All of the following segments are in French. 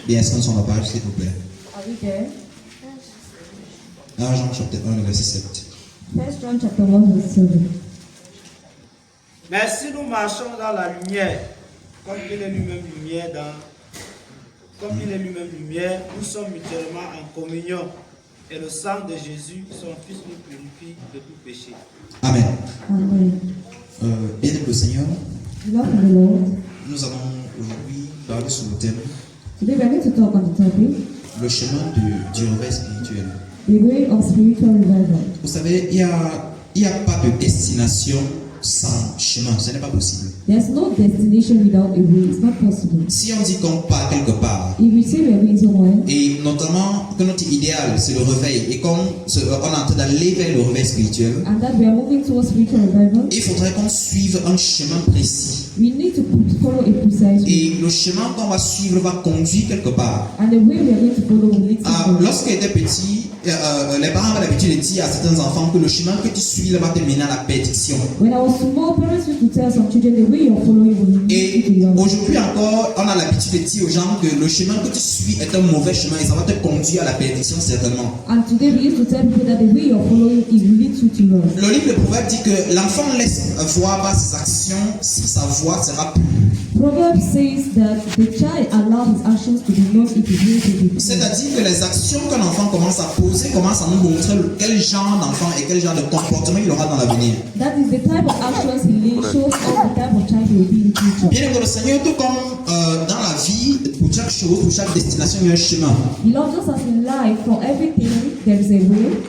Bien, est-ce qu'on s'en va pas, s'il vous plaît? Are we there? 1 Jean chapitre 1, le verset 7. 1 John chapter 1 verse 7. Mais si nous marchons dans la lumière, comme il est lui-même lumière, nous sommes mutuellement en communion. Et le sang de Jésus, son Fils, nous purifie de tout péché. Amen. Amen. Bien le Seigneur, Love of the Lord. nous allons aujourd'hui parler sur le thème Today we are going to talk on the topic, le chemin du réveil spirituel. the way of spiritual revival. Vous savez, il y a pas de destination sans chemin, ce n'est pas possible. There's no destination without a way. It's not possible. Si on dit qu'on part quelque part, If we say we are going somewhere, et notamment que notre idéal c'est le réveil, et comme on est en train d'aller vers le réveil spirituel, and that we are moving towards spiritual revival, il faudrait qu'on suive un chemin précis. we need to follow a precise way. Et le chemin qu'on va suivre va conduire quelque part. And the way we are going to follow will lead somewhere. Lorsqu'il était petit, les parents avaient l'habitude de dire à certains enfants que le chemin que tu suis là va te mener à la perdition. When I was small, parents used to tell some children the way you're following will lead you to Et love. aujourd'hui encore, on a l'habitude de dire aux gens que le chemin que tu suis est un mauvais chemin et ça va te conduire à la perdition certainement. And today we used to tell people that the way you're following is will lead you to love. Le livre de Proverbes dit que l'enfant laisse voir par ses actions si sa voix sera pure. Proverbs says that the child allows his actions to be known if his way to be pure. C'est-à-dire que les actions qu'un enfant commence à poser commencent à nous montrer quel genre d'enfant et quel genre de comportement il aura dans l'avenir. That is the type of actions he leads, shows all the type of child he will be in the future. Bien aimé le Seigneur, tout comme dans la vie, pour chaque chose, pour chaque destination, il y a un chemin. Beloved, just as in life, for everything there is a way.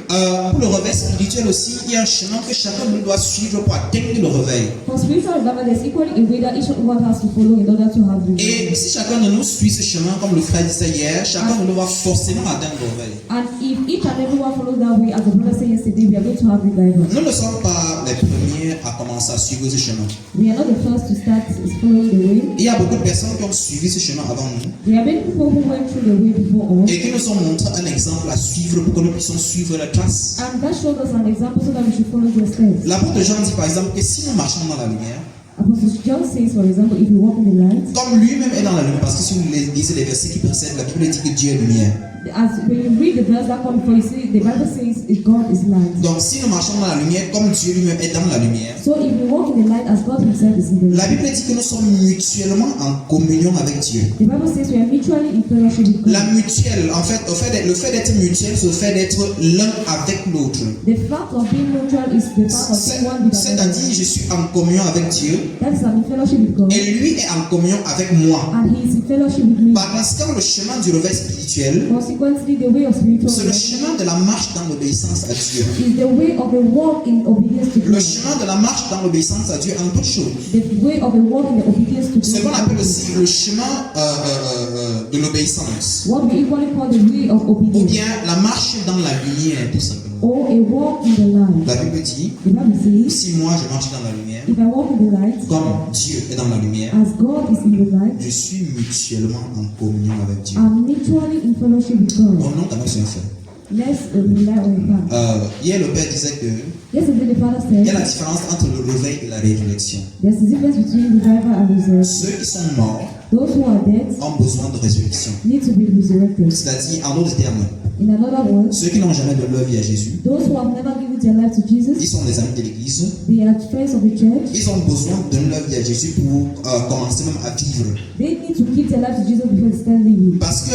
Pour le réveil spirituel aussi, il y a un chemin que chacun de nous doit suivre pour atteindre le réveil. For spiritual revival, there's equally a way that each one has to follow in order to have the way. Et si chacun de nous suit ce chemin, comme le frère disait hier, chacun de nous va forcément atteindre le réveil. And if each and everyone follows that way, as the brother said yesterday, we are going to have revival. Nous ne sommes pas les premiers à commencer à suivre ce chemin. We are not the first to start following the way. Il y a beaucoup de personnes qui ont suivi ce chemin avant nous There are many people who went through the way before us. et qui nous ont montré un exemple à suivre pour que nous puissions suivre la trace. And that showed us an example so that we should follow their steps. L'apôtre Jean dit par exemple que si nous marchons dans la lumière, Apostle John says, for example, if you walk in the light, comme lui-même est dans la lumière, parce que si vous lisez les versets qui précèdent, la Bible dit que Dieu est lumière. as when you read the verse that comes before, you see the Bible says God is light. Donc si nous marchons dans la lumière, comme Dieu lui-même est dans la lumière, So if we walk in the light as God Himself is in the la light, Bible dit que nous sommes mutuellement en communion avec Dieu. the Bible says we are mutually in fellowship with La God. mutuelle, en fait, le fait d'être mutuel, c'est le fait d'être l'un avec l'autre. The fact of being mutual is the fact of being one with C'est-à-dire, another. je suis en communion avec Dieu That is I'm in fellowship with God, et lui est en communion avec moi. and He is in fellowship with me. Par conséquent, le chemin du réveil spirituel, Consequently, the way of spiritual c'est le life chemin de la marche dans l'obéissance à Dieu. is the way of the walk in obedience to Le God. chemin de la marche dans l'obéissance à Dieu en toutes choses. The way of the walk in the obedience to Ce qu'on God. appelle aussi le chemin de l'obéissance. What we equally call the way of Ou obedience, bien la marche dans la lumière, tout simplement. or a walk in the light. La Bible dit, The Bible says, si moi je marche dans la lumière, if I walk in the light, comme Dieu est dans la lumière, as God is in the light, je suis mutuellement en communion avec Dieu. I'm mutually in fellowship with Mon God. nom t'avait fait. Let's rely on the fact. Hier, le Père disait que Yesterday, the Father il y a la said, différence entre le réveil et la résurrection. there's a difference between revival and resurrection. Ceux qui sont morts Those who are dead ont besoin de résurrection. need to be resurrected. C'est-à-dire, en d'autres termes, In another word, ceux qui n'ont jamais donné leur vie à Jésus, those who have never given their life to ils Jesus, sont des amis de l'Église, they are friends of the church. ils ont besoin de donner leur vie à Jésus pour commencer même à vivre. They need to give their life to Jesus before they start living. Parce que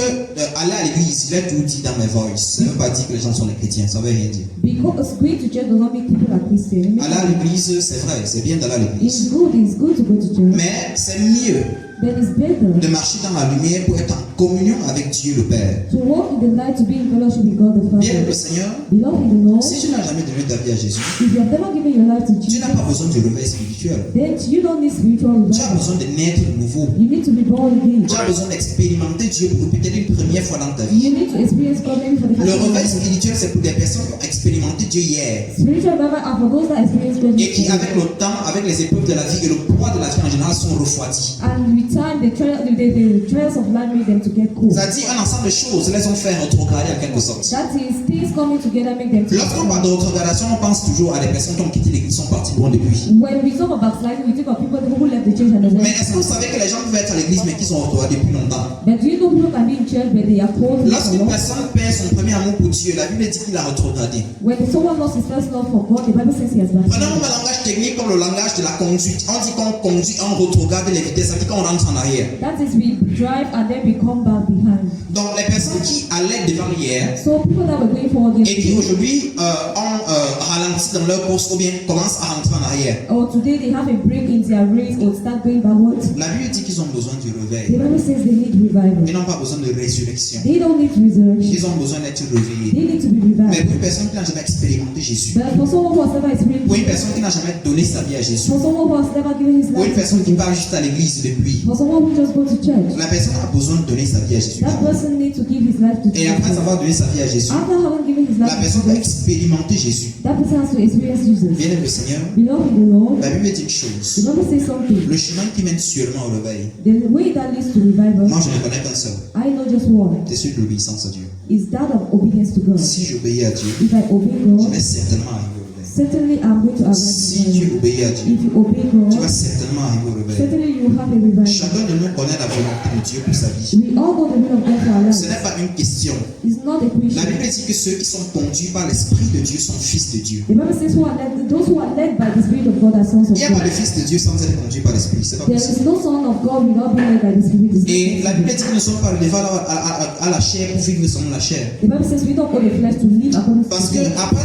aller à l'église, il est tout dit dans mes voices. Ça ne veut pas dire que les gens sont des chrétiens, ça ne veut rien dire. Because going to church does not make people are Christian. Aller à l'église, c'est vrai, c'est bien d'aller à l'église. It's good to go to church, Mais c'est mieux but it's better de marcher dans la lumière pour être en communion avec Dieu le Père. to walk in the light to be in fellowship with God the Bien le Father. Seigneur, Beloved in the Lord, si tu n'as jamais donné ta vie à Jésus, if you have never given your life to tu Jesus, n'as pas besoin du réveil spirituel. then you don't need spiritual Tu as revival. besoin de naître de nouveau. You need to be born again. Tu as besoin d'expérimenter Dieu pour peut-être une première fois dans ta vie. You need to experience God maybe for the Le first réveil time. spirituel, c'est pour des personnes qui ont expérimenté Dieu hier. Spiritual revival are for those that experience great Et qui, avec joy. le temps, avec les épreuves de la vie et le poids de la vie en général, sont refroidis. And with time, the trials of life make them to get cool. C'est-à-dire un ensemble de choses les ont fait rétrograder en quelque sorte. That is, things coming together make them to get Lorsqu'on parle de cool. rétrogradation, on pense toujours à des personnes qui ont quitté l'église, sont parties loin depuis. When we talk about backsliding, we think of people who left the church and they Mais went. est-ce que vous savez que les gens peuvent être à l'église mais qui sont rétrogradés depuis longtemps? But do you know people can be in church but they are cold? Lorsqu'une personne perd son premier amour pour Dieu, la Bible dit qu'il a rétrogradé. When someone lost his first love for God, the Bible says he has Prenons backslided. un langage technique comme le langage de la conduite. On dit qu'on conduit, on rétrograde les vitesses, ça dit qu'on rentre en arrière. That is, we drive and then we come back behind. Donc les personnes qui allaient devant hier So people that were going forward et qui yesterday, aujourd'hui ont ralenti dans leur course ou bien commencent à rentrer en arrière, or today they have a break in their race or start going backwards, la Bible dit qu'ils ont besoin du the réveil. Bible says they need revival. Ils n'ont pas besoin de résurrection. They don't need resurrection. Ils ont besoin d'être réveillés. They need to be Mais revived. pour une personne qui n'a jamais expérimenté Jésus, But for someone who has never pour une experienced, personne qui n'a jamais donné sa vie à Jésus, for someone who has never given his pour une life to personne qui Jesus, part juste à l'église depuis, for someone who just go to church, la personne a besoin de donner sa vie à Jésus. that person needs to give his life to Et après Jesus. avoir donné sa vie à Jésus, After having given his la life to personne va Jesus, expérimenter Jésus. that person has to experience Jesus. Bien aimé le Seigneur, Beloved in the Lord, la Bible dit une the chose. Bible says something. Le chemin qui mène sûrement au réveil, The way that leads to revival, moi je ne connais qu'un seul. I know just one, C'est celui de l'obéissance à Dieu. is that of obedience to God. Si j'obéis à Dieu, If I obey je God, vais certainement arriver au réveil. certainly I'm going to arrive Si to tu revival. obéis à Dieu, If you obey tu vas God, certainement arriver au réveil. certainly you will have a revival. Chacun de nous connaît la volonté de Dieu pour sa vie. We all know the will of God for our Ce lives. n'est pas une question. It's not a La question. Bible dit que ceux qui sont conduits par l'Esprit de Dieu sont fils de Dieu. The Bible says those who are led by the Spirit of God are sons of Il n'y a pas God. de fils de Dieu sans être conduit par l'Esprit. C'est pas There possible. is no son of God without being led by the Spirit. It's Et la not Bible possible. dit que nous ne sommes pas levés à la chair pour vivre selon la chair. The Bible says we don't owe the flesh to live according to Parce the que flesh. après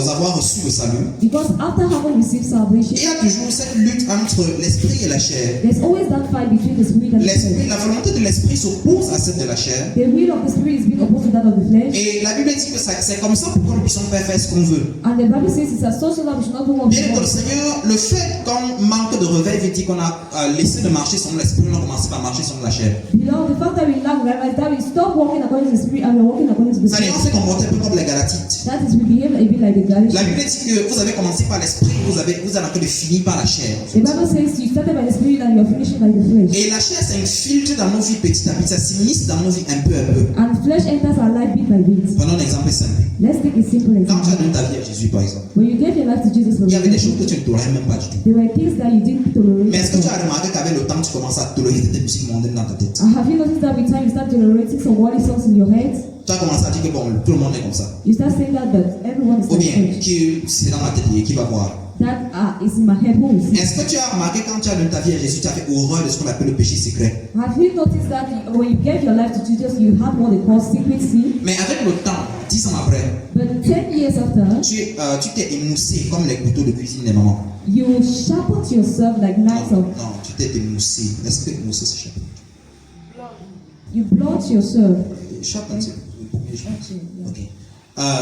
avoir reçu le salut, Because after having received il salvation, y a toujours cette lutte entre l'esprit et la chair. there's always that fight between the Spirit and the L'esprit, flesh. la volonté de l'esprit s'oppose à celle de la chair. The will of the Spirit is being opposed to that of the flesh. Et la Bible dit que c'est comme ça pour que nous puissions faire ce qu'on veut. And the Bible says it's a social that we should not do what we Bien que le want. Seigneur, le fait qu'on manque de réveil veut dire qu'on a laissé de marcher selon l'esprit, on a commencé par marcher selon la chair. Beloved, the fact that we lack revival is that we stop walking according to the Spirit and we're walking according to the C'est-à-dire, on flesh. s'est comporté un peu comme les Galatites. That is, we behave a bit like the La Galatians. Bible dit que vous avez commencé par l'esprit, vous avez en train de finir par la chair. En The fait. Bible says you started by the Spirit and you're finishing by the flesh. Et la chair s'infiltre dans nos vies petit à petit, ça s'immisce dans nos vies un peu à peu. And flesh enters our life bit by bit. Prenons un exemple simple. Let's take a simple Quand tu as example. donné ta vie à Jésus, par exemple, When you gave your life to Jesus for il y avait des example, choses que tu ne tolérais même pas du tout. there were things that you didn't tolerate. Mais est-ce que tu as remarqué qu'avec le temps, tu commences à tolérer cette musique mondaine dans ta tête? Have you noticed that with time you start tolerating some worldly songs in your head? Tu as commencé à dire que bon, tout le monde est comme ça. You start saying that, but everyone is Ou like bien, church. que c'est dans ma tête, qui va voir. That is in my head. Who will see? Est-ce que tu as remarqué quand tu as donné ta vie à Jésus, tu as fait horreur de ce qu'on appelle le péché secret? Have you noticed that when you gave your life to Jesus, you had what they call secret sin? Mais avec le temps, 10 ans après, But 10 years after, tu t'es émoussé comme les couteaux de cuisine des mamans. you sharpened yourself like knives Non, of. non, tu t'es émoussé. Est-ce que émoussé c'est chapeau? You blunt yourself. Chapeau, c'est ok.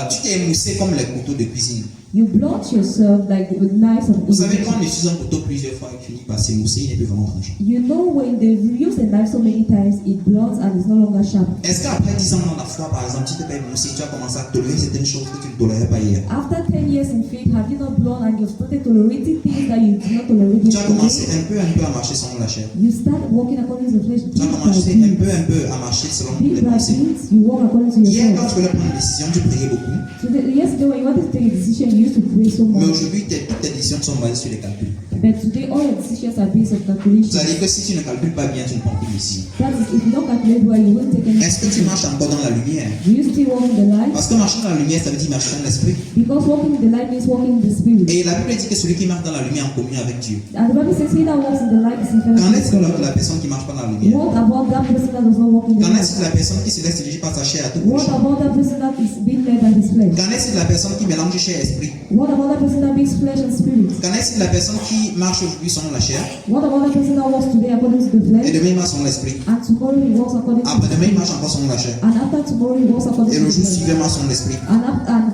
Tu t'es émoussé comme les couteaux de cuisine. You blunt yourself like with knives of. Vous savez, quand on utilise un couteau plusieurs fois, il finit par s'émousser, il n'est plus vraiment tranchant. You know when they use a knife so many times, it blunts and it's no longer sharp. Est-ce qu'après 10 ans dans la foi, par exemple, tu t'es pas émoussé, tu as commencé à tolérer certaines choses que tu ne tolérais pas hier? After 10 years in faith, have you not blown and you started tolerating things that you did not tolerate Tu as commencé yesterday? un peu à marcher selon la chair. You start walking according to the flesh. Tu as commencé un peu à marcher selon Bit les by pensées. bit, you walk according to your Hier, quand flesh. tu voulais prendre une décision, tu priais beaucoup. So yesterday when you wanted to take a decision, you used to pray so Mais much. aujourd'hui, toutes tes décisions sont basées sur les calculs. But today all your decisions are based on calculation. C'est-à-dire que si tu ne calcules pas bien, tu ne prends plus de décision. That is, if you don't calculate well, you won't take any Est-ce que tu decision. marches encore dans la lumière? Do you still walk in the light? Parce que marcher dans la lumière, ça veut dire marcher dans l'esprit. Because walking in the light means walking in the spirit. Et la Bible dit que celui qui marche dans la lumière en communion avec Dieu. And the Bible says, he that walks in the light is in Qu'en fellowship est-il with de God. la personne qui marche pas dans la lumière? What about that person that does not walk in the Qu'en light? est-il de la personne qui se laisse diriger par sa chair à tout What prochain? about that person that is being led by his flesh? Qu'en est-il de la personne qui mélange chair et esprit? What about that person that makes flesh and spirit? Qu'en est-il de la personne qui marche aujourd'hui selon la chair What about that person that walks today according to the et flesh? demain il marche selon l'esprit? And tomorrow he walks according to the Après-demain il flesh. marche encore selon la chair. And after tomorrow he walks according Et to le the jour flesh. suivant marche selon l'esprit. And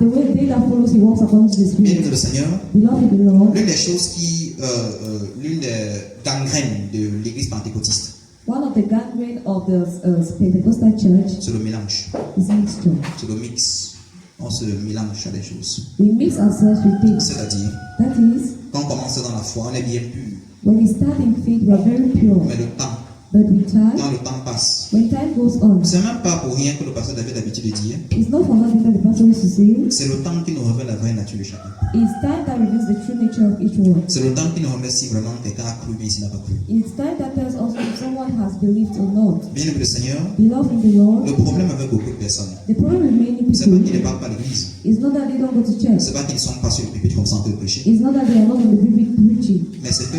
the day that follows he walks according to the Bien spirit. que le Seigneur, Beloved in the Lord, l'une des choses l'une des gangrènes de l'église pentecôtiste, one of the gangrene of the Pentecostal church c'est le mélange, is mixture. c'est le mix. on se mélange à des choses. We mix ourselves with things. C'est-à-dire, That is, quand on commence dans la foi, on est bien pur. when we start in faith, we are very pure. Mais le temps, But with time, quand le temps passe, when time goes on, c'est même pas pour rien que le pasteur avait l'habitude de dire, it's not for nothing that the pastor used to say. c'est le temps qui nous révèle la vraie nature de chacun. It's time that reveals the true nature of each one. C'est le temps qui nous remet si vraiment quelqu'un a cru, mais s'il n'a pas cru. It's time that tells us if someone has believed or not. Bien aimé le Seigneur, Beloved in the Lord, le problème avec beaucoup de personnes, the problem with many c'est pas qu'ils ne people parlent pas à l'église. is not that they don't go to church. C'est pas qu'ils ne sont pas sur le pupitre comme ça en train de prêcher. It's not that they are not on the pulpit preaching. Mais c'est que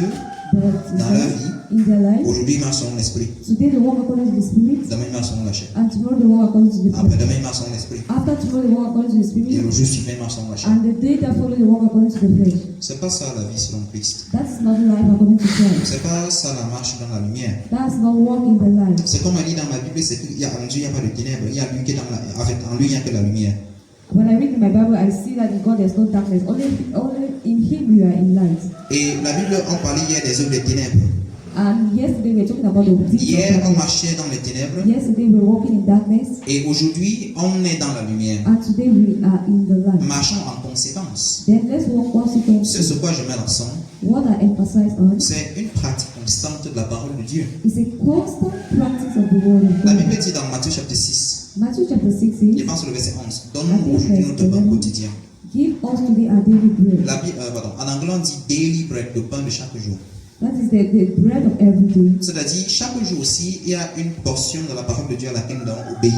But dans leur vie, in their life, aujourd'hui ils marchent selon l'esprit, today they walk according to the Spirit, demain ils marchent selon la chair, and tomorrow they walk according to the flesh. après-demain ils marchent selon l'esprit, After tomorrow they walk according to the et Spirit, le jour suivant ils marchent selon la chair. and the day that follows they walk according to the flesh. C'est pas ça la vie selon Christ. That's not life according to Christ. C'est pas ça la marche dans la lumière. That's not walking the life. C'est comme on dit dans ma Bible, c'est qu'il y a en Dieu, il n'y a pas de ténèbres, il y a lui qui est dans la, en lui il n'y a que la lumière. When I read in my Bible, I see that in God there's no darkness. Only in Him we are in light. Et la Bible, on parlait hier des œuvres des ténèbres. And yesterday we were talking about the deeds Hier, of on darkness. marchait dans les ténèbres. Yesterday we were walking in darkness, Et aujourd'hui, on est dans la lumière. and today we are in the light. Marchons en conséquence. Then let's walk consequently. C'est ce quoi je mets l'accent. What I emphasize on C'est une pratique constante de la parole de Dieu. is a constant practice of the Word of La God. Bible dit dans Matthieu chapitre 6, Matthew chapter 6 je says, pense le verset 11, donne-nous aujourd'hui notre pain quotidien. give us today our daily bread. En anglais, on dit daily bread, le pain de chaque jour. That is the bread of every day. C'est-à-dire, chaque jour aussi, il y a une portion de la parole de Dieu à laquelle nous devons obéir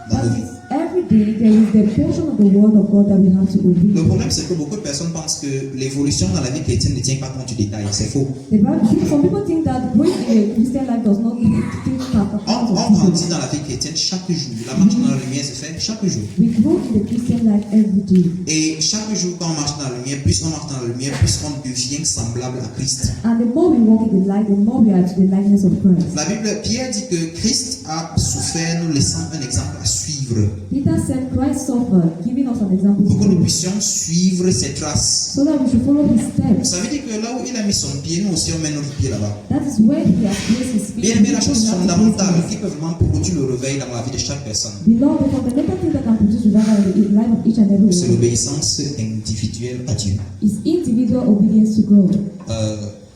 dans That nos vies. is every day there is the portion of the Word of God that we have to obey. Le problème, c'est que beaucoup de personnes pensent que l'évolution dans la vie chrétienne ne tient pas compte du détail. C'est faux. Some people think that growing in a Christian life does not take account On of grandit details. dans la vie chrétienne chaque jour. La marche dans la lumière se fait chaque jour. We grow in the Christian life every day. Et chaque jour, quand on marche dans la lumière, plus on marche dans la lumière, plus on devient semblable à Christ. And the more we walk in the light, the more we are to the likeness of Christ. La Bible, Pierre dit que Christ a souffert, nous laissant un exemple à suivre. Peter said Christ suffered, giving us an example Pour to que nous follow, puissions suivre ses traces. so that we should follow his steps. Ça veut dire que là où il a mis son pied, nous aussi on met notre pied là-bas. That is where he has placed his feet. Bien aimé, la chose We have to place fondamentale his- qui peut vraiment produire le réveil dans la vie de chaque personne, Beloved, the fundamental thing that can produce revival in the life of each and every c'est one l'obéissance individuelle à Dieu. is individual obedience to God.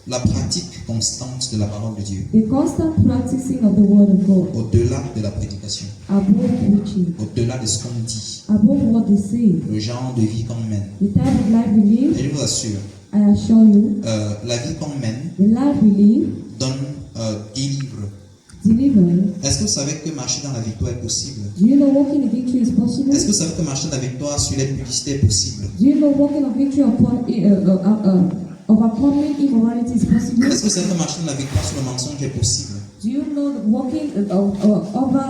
La pratique constante de la parole de Dieu, The constant practicing of the Word of God, au-delà de la prédication, above preaching, au-delà de ce qu'on dit, above what they say, le genre de vie qu'on mène. the type of life we live. Et je vous assure, I assure you, la vie qu'on mène the life we live délivre. delivers. Est-ce que vous savez que marcher dans la victoire est possible? Do you know walking in victory is possible? Est-ce que vous savez que marcher dans la victoire sur l'impudicité est possible? Do you know walking of victory upon overcoming immorality is possible? Est-ce que vous savez que marcher dans la victoire sur le mensonge est possible? Do you know that walking over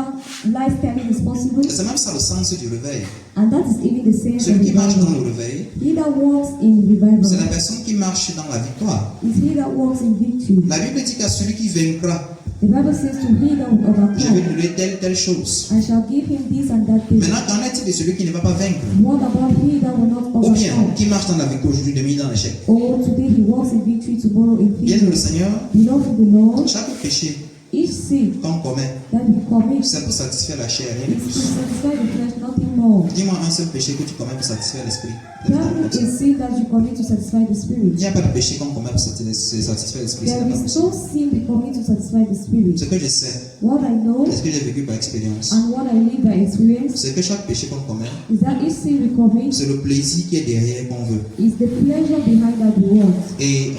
lies telling is possible? Et c'est même ça le sens du réveil. And that is even the sense of Celui qui marche dans revival. le réveil, He that walks in c'est la revival personne qui marche dans la victoire. is he that walks in victory. La Bible dit qu'à celui qui vaincra, The Bible says to he that will je vais overcome, lui donner telle chose. I shall give him this and that thing. Maintenant, qu'en est-il de celui qui ne va pas vaincre? What about he that will not Ou bien, overcome? qui marche dans la victoire aujourd'hui demi dans l'échec? Or today he walks in victory, tomorrow in Bien le victory. Seigneur, Beloved in the Lord, chaque péché each sin qu'on commet, that we commit c'est pour satisfaire la chair, rien de is to plus. satisfy the flesh, nothing more. Dis-moi un seul péché que tu commets pour satisfaire l'esprit. Tell me a sin that you commit to satisfy the Il spirit. n'y a pas de péché qu'on commet pour satisfaire l'esprit. There is no sin we commit to satisfy the spirit. Ce que je sais, What I know et ce que j'ai vécu par expérience, and what I live by experience c'est que chaque péché qu'on commet, is that each sin we commit c'est le plaisir qui est derrière qu'on veut. is the pleasure behind that we want. Et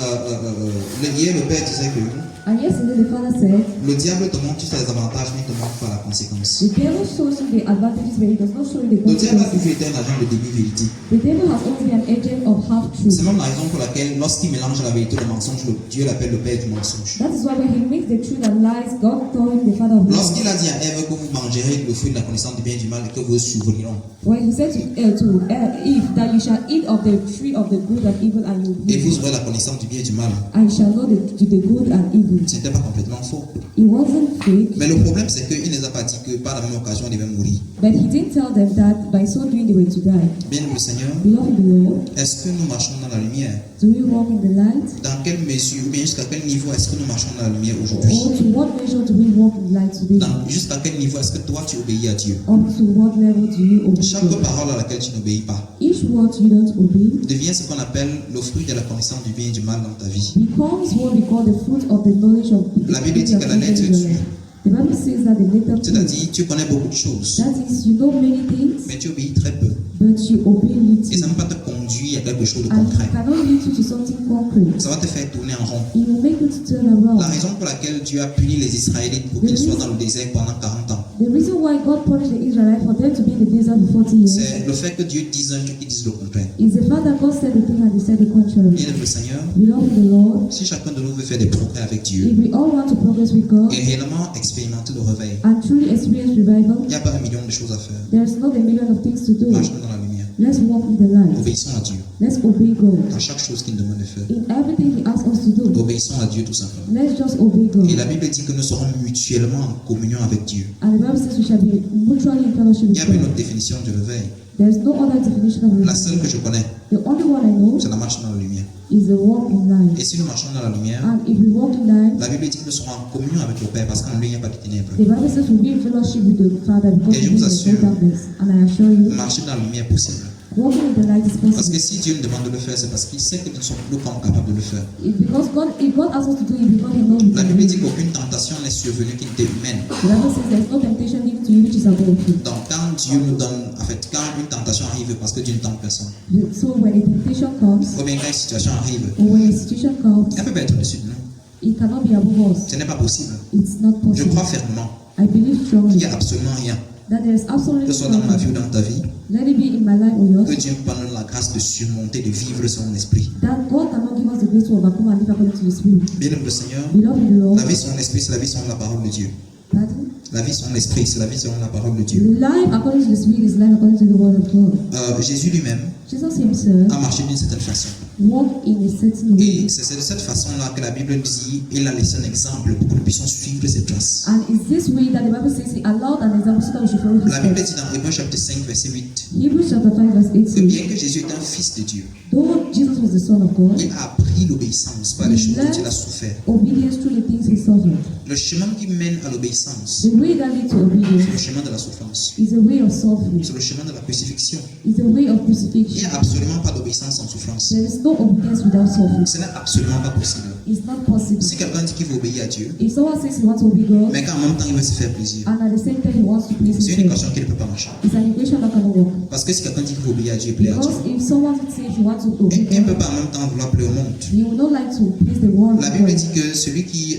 hier, le Père disait que And yesterday the Father said, le diable te montre tous les avantages, mais il ne te montre pas la conséquence. the devil shows you the advantages, but he does not show you the Le diable a consequences. toujours été un agent de demi-vérité. The devil has always been an agent of half-truth. C'est même la raison pour laquelle, lorsqu'il mélange la vérité et le mensonge, Dieu l'appelle le Père du mensonge. That is why when he makes the truth and lies, God told him the father of lies. Lorsqu'il a dit à Ève que vous mangerez le fruit de la connaissance du bien et du mal et que vous souffrirez, When he said to Eve that you shall eat of the tree of the good and evil and you will et vous live, aurez la connaissance du bien et du mal, and you shall know the good and evil. ce n'était pas complètement faux. It wasn't fake, Mais le problème, c'est qu'il ne les a pas dit que par la même occasion, il devait mourir. but he didn't tell them that by so doing they were to die. Bien le Seigneur, Beloved in the Lord, est-ce que nous marchons dans la lumière? do we walk in the light? Dans quelle mesure, ou bien jusqu'à quel niveau est-ce que nous marchons dans la lumière Or aujourd'hui? to what measure do we walk in light today? Jusqu'à quel niveau est-ce que toi tu obéis à Dieu? Up to what level do you obey Chaque God? parole à laquelle tu n'obéis pas Each word you don't obey devient ce qu'on appelle le fruit de la connaissance du bien et du mal dans ta vie. becomes what we call the fruit of the knowledge of La Bible dit que la lettre tue. The Bible says that the letter C'est-à-dire, tu connais beaucoup de choses, that is, you know many things, mais tu obéis très peu. but you obey Et ça little. ne va pas te conduire à quelque chose de And concret. it cannot lead you to something concrete. Ça va te faire tourner en rond. It will make you to turn around. La raison pour laquelle Dieu a puni les Israélites pour qu'ils soient dans le désert pendant 40 ans, The reason why God punished the Israelites for them to be in the desert for 40 years c'est le fait que Dieu dise un truc, qu'ils disent le contraire. is the fact that God said the thing and they said the contrary. Bien le Seigneur, Beloved the Lord, si chacun de nous veut faire des progrès avec Dieu if we all want to progress with God et réellement expérimenter le réveil, and truly experience revival, il n'y a pas un million de choses à faire. there's not a million of things to do. Marchons dans la lumière. Let's walk in the light. Obéissons à Dieu Let's obey God. dans chaque chose qu'il nous demande de faire. In everything He asks us to do, Obéissons à Dieu tout simplement. let's just obey God. Et la Bible dit que nous serons mutuellement en communion avec Dieu. And the Bible says we shall be mutually in fellowship Il with n'y a pas une God. autre définition du réveil. There's no other definition of La revival. seule que je connais, The only one I know c'est la marche dans la lumière. is the walk in light. Et si nous marchons dans la lumière, And if we walk in light, la Bible dit que nous serons en communion avec le Père parce qu'en lui, il n'y a pas de ténèbres. the Bible says we'll be in fellowship with the Father because Et je we vous live in assure, no darkness. And I assure you, Marcher dans la lumière est possible. walking in the light is Parce que possible. si Dieu nous demande de le faire, c'est parce qu'il sait que nous ne sommes plus capables de le faire. It's because God, if God asks us to do it, because He knows we La can Bible do dit it. qu'aucune tentation n'est survenue qui n'était humaine. The Bible says there's no temptation given to you which is above you. Donc quand Dieu nous donne, en fait, quand une tentation arrive, parce que Dieu ne tente personne, So when a temptation comes, ou bien quand une situation arrive, or when a situation comes, elle peut pas être au-dessus de nous. it cannot be above us. Ce n'est pas possible. It's not Je possible. crois fermement I believe qu'il strongly n'y a absolument rien, that there is absolutely que ce soit dans ma vie ou nothing. dans ta vie, Let it be in my life or que yours. Dieu me donne la grâce de surmonter, de vivre son esprit. That God cannot give us the grace to overcome and live according to the Spirit. Bien aimé le Seigneur, Beloved in the Lord, la vie selon l'esprit, c'est la vie selon la parole de Dieu. pardon? La vie selon l'esprit, c'est la vie selon la parole de Dieu. Life according to the Spirit is life according to the Word of God. Jésus lui-même Jesus Himself a marché d'une certaine façon. walked in a certain way. Et c'est de cette façon-là que la Bible dit, il a laissé un exemple pour que nous puissions suivre ses traces. And it's this way that the Bible says He allowed an example so that we should follow His La Bible steps. dit dans Hébreux chapitre 5, verset 8, Hebrews chapter 5 verse 8 que says, bien que Jésus est un fils de Dieu, though Jesus was the Son of God, il a appris l'obéissance par les choses dont il a souffert. obedience through the things He suffered. Le chemin qui mène à l'obéissance, The way that leads to c'est le obedience chemin de la souffrance. is a way of suffering. C'est le chemin de la crucifixion. Is a way of Il n'y crucifixion. a absolument pas d'obéissance sans souffrance. There is no obedience without suffering. Ce n'est absolument pas possible. It's not possible. Si quelqu'un dit qu'il veut obéir à Dieu, If someone says he wants to obey God, mais qu'en même temps il veut se faire plaisir, and at the same time he wants to please c'est une himself, équation qui ne peut pas marcher. it's an equation that cannot work. Parce que si quelqu'un dit qu'il veut obéir à Dieu et plaire à Dieu, Because if someone says he wants to obey il ne peut God, pas en même temps vouloir plaire au monde. he will not like to please the world. La Bible dit que celui qui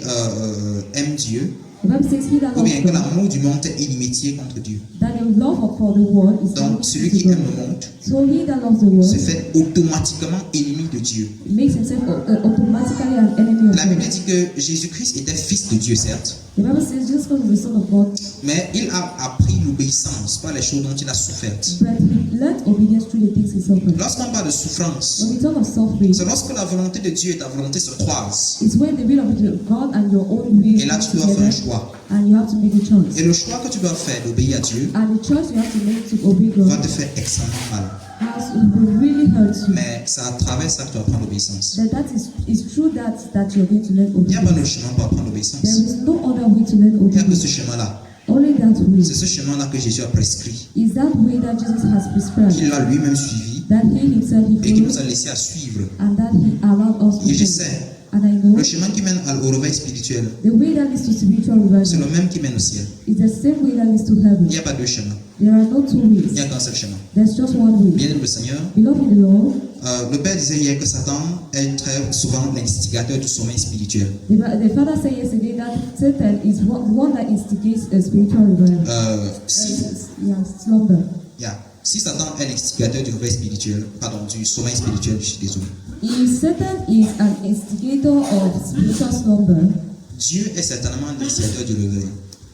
aime Dieu, The Bible says he that ou bien loves que God, l'amour du monde est inimitié contre Dieu. that the love for the world is Donc enmity celui to qui aime God. le monde So he that loves the se world fait automatiquement ennemi de Dieu. makes himself automatically an enemy of La Bible God. dit que Jésus-Christ était fils de Dieu, certes, The Bible says Jesus Christ is the Son of God, mais il a appris l'obéissance par les choses dont il a souffert. but he learned obedience through the things he suffered. Lorsqu'on parle de souffrance, When we talk of suffering, c'est lorsque la volonté de Dieu et ta volonté se croisent. it's when the will of God and your own will Et là, come tu dois faire un together, choix. and you have to make a choice. Et le choix que tu dois faire d'obéir à Dieu And the choice you have to make to obey va God te faire extrêmement mal. will really hurt you. Mais c'est à travers ça que tu apprends l'obéissance. That is through that you're going to learn Il n'y a pas obedience. d'autre chemin pour apprendre There l'obéissance. is no other way to learn Il n'y a que obedience. ce chemin-là. Only that way. C'est ce chemin-là que Jésus a prescrit. Is that way that Jesus has prescribed. Qu'il a lui-même suivi That he himself he et qu'il nous followed, a laissé à suivre. and that he allowed us to Et je follow. sais, And I know le chemin qui mène au réveil spirituel, the way that leads to spiritual c'est revival le même qui mène au ciel. is the same way that leads to heaven. Il n'y a pas deux chemins. There are no two Il ways. n'y a qu'un seul chemin. There's just one way. Bien aimé le Seigneur, Beloved in the Lord, le Père disait hier que Satan est très souvent l'instigateur du sommeil spirituel. the Father said yesterday that Satan is one that instigates a spiritual revival. Slumber. Si Satan est l'instigateur du réveil spirituel, pardon, du sommeil spirituel, je suis désolé. If Satan is an instigator of spiritual slumber, Dieu est certainement l'instigateur du réveil.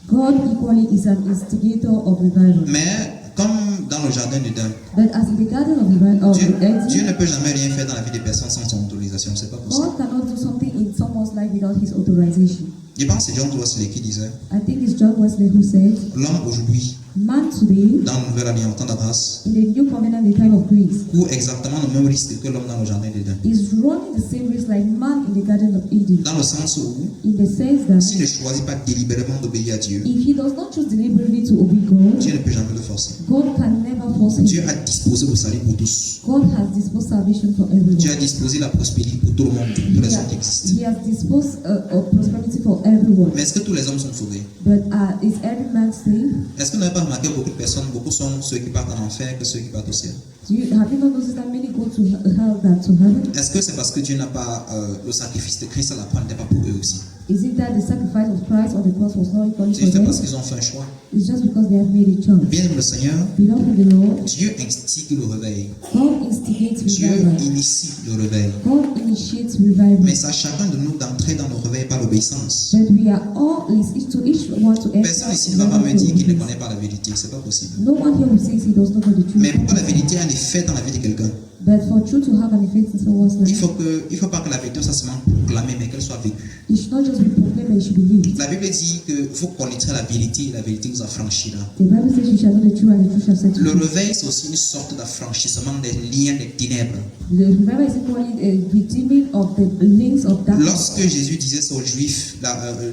God equally is an instigator of revival. Mais comme dans le jardin d'Éden, But as in the garden of Dieu Eden, ne peut jamais rien faire dans la vie des personnes sans son autorisation, c'est pas possible. God cannot do something in someone's life without his authorization. Je pense que c'est John Wesley qui disait, I think it's John Wesley who said, l'homme aujourd'hui, man today, dans le Nouvel Alliance, temps de grâce, in the new covenant, the time of grace, court exactement le même risque que l'homme dans le jardin d'Éden. is running the same race like man in the Garden of Eden. Dans le sens où, In the sense that s'il ne choisit pas délibérément d'obéir à Dieu, if he does not choose deliberately to obey God, Dieu ne peut jamais le forcer. God can never force Dieu him. a disposé le salut pour tous. God has disposed salvation for Dieu everyone. a disposé la prospérité pour tout le monde, tous les hommes qui existent. He has disposed of prosperity for everyone. Mais est-ce que tous les hommes sont sauvés? But is every man saved? Est-ce que vous n'avez pas remarqué beaucoup de personnes, beaucoup sont ceux qui partent en enfer que ceux qui partent au ciel? Have you not noticed that many go to hell than to heaven? Est-ce que c'est parce que Dieu n'a pas le sacrifice de Christ à la croix n'était pas pour eux aussi? Is it that the sacrifice of Christ on the cross was not equally C'est for juste parce them? qu'ils ont fait un choix. It's just because they have made a choice. Bien aimé le Seigneur, Beloved in the Lord, Dieu instigue le réveil. God instigates Dieu revival. initie le réveil. God initiates revival. Mais c'est à chacun de nous d'entrer dans le réveil par l'obéissance. But we are all, it's to each one to enter. Personne ici ne va pas me dire qu'il ne connaît pas la vérité. C'est pas possible. No one here will say he does not know the truth. Mais pour que la vérité ait un effet dans la vie de quelqu'un, But for truth to have an effect in someone's il life, faut pas que la vérité soit seulement proclamée, mais qu'elle soit vécue. it should not just be proclaimed, but it should be lived. La Bible dit que vous connaîtrez la vérité et la vérité vous affranchira. The Bible says you shall know the truth and the truth shall set you Le free. réveil, c'est aussi une sorte d'affranchissement des liens des ténèbres. The revival is equally a redeeming of the links of darkness. Lorsque Jésus disait ça aux Juifs,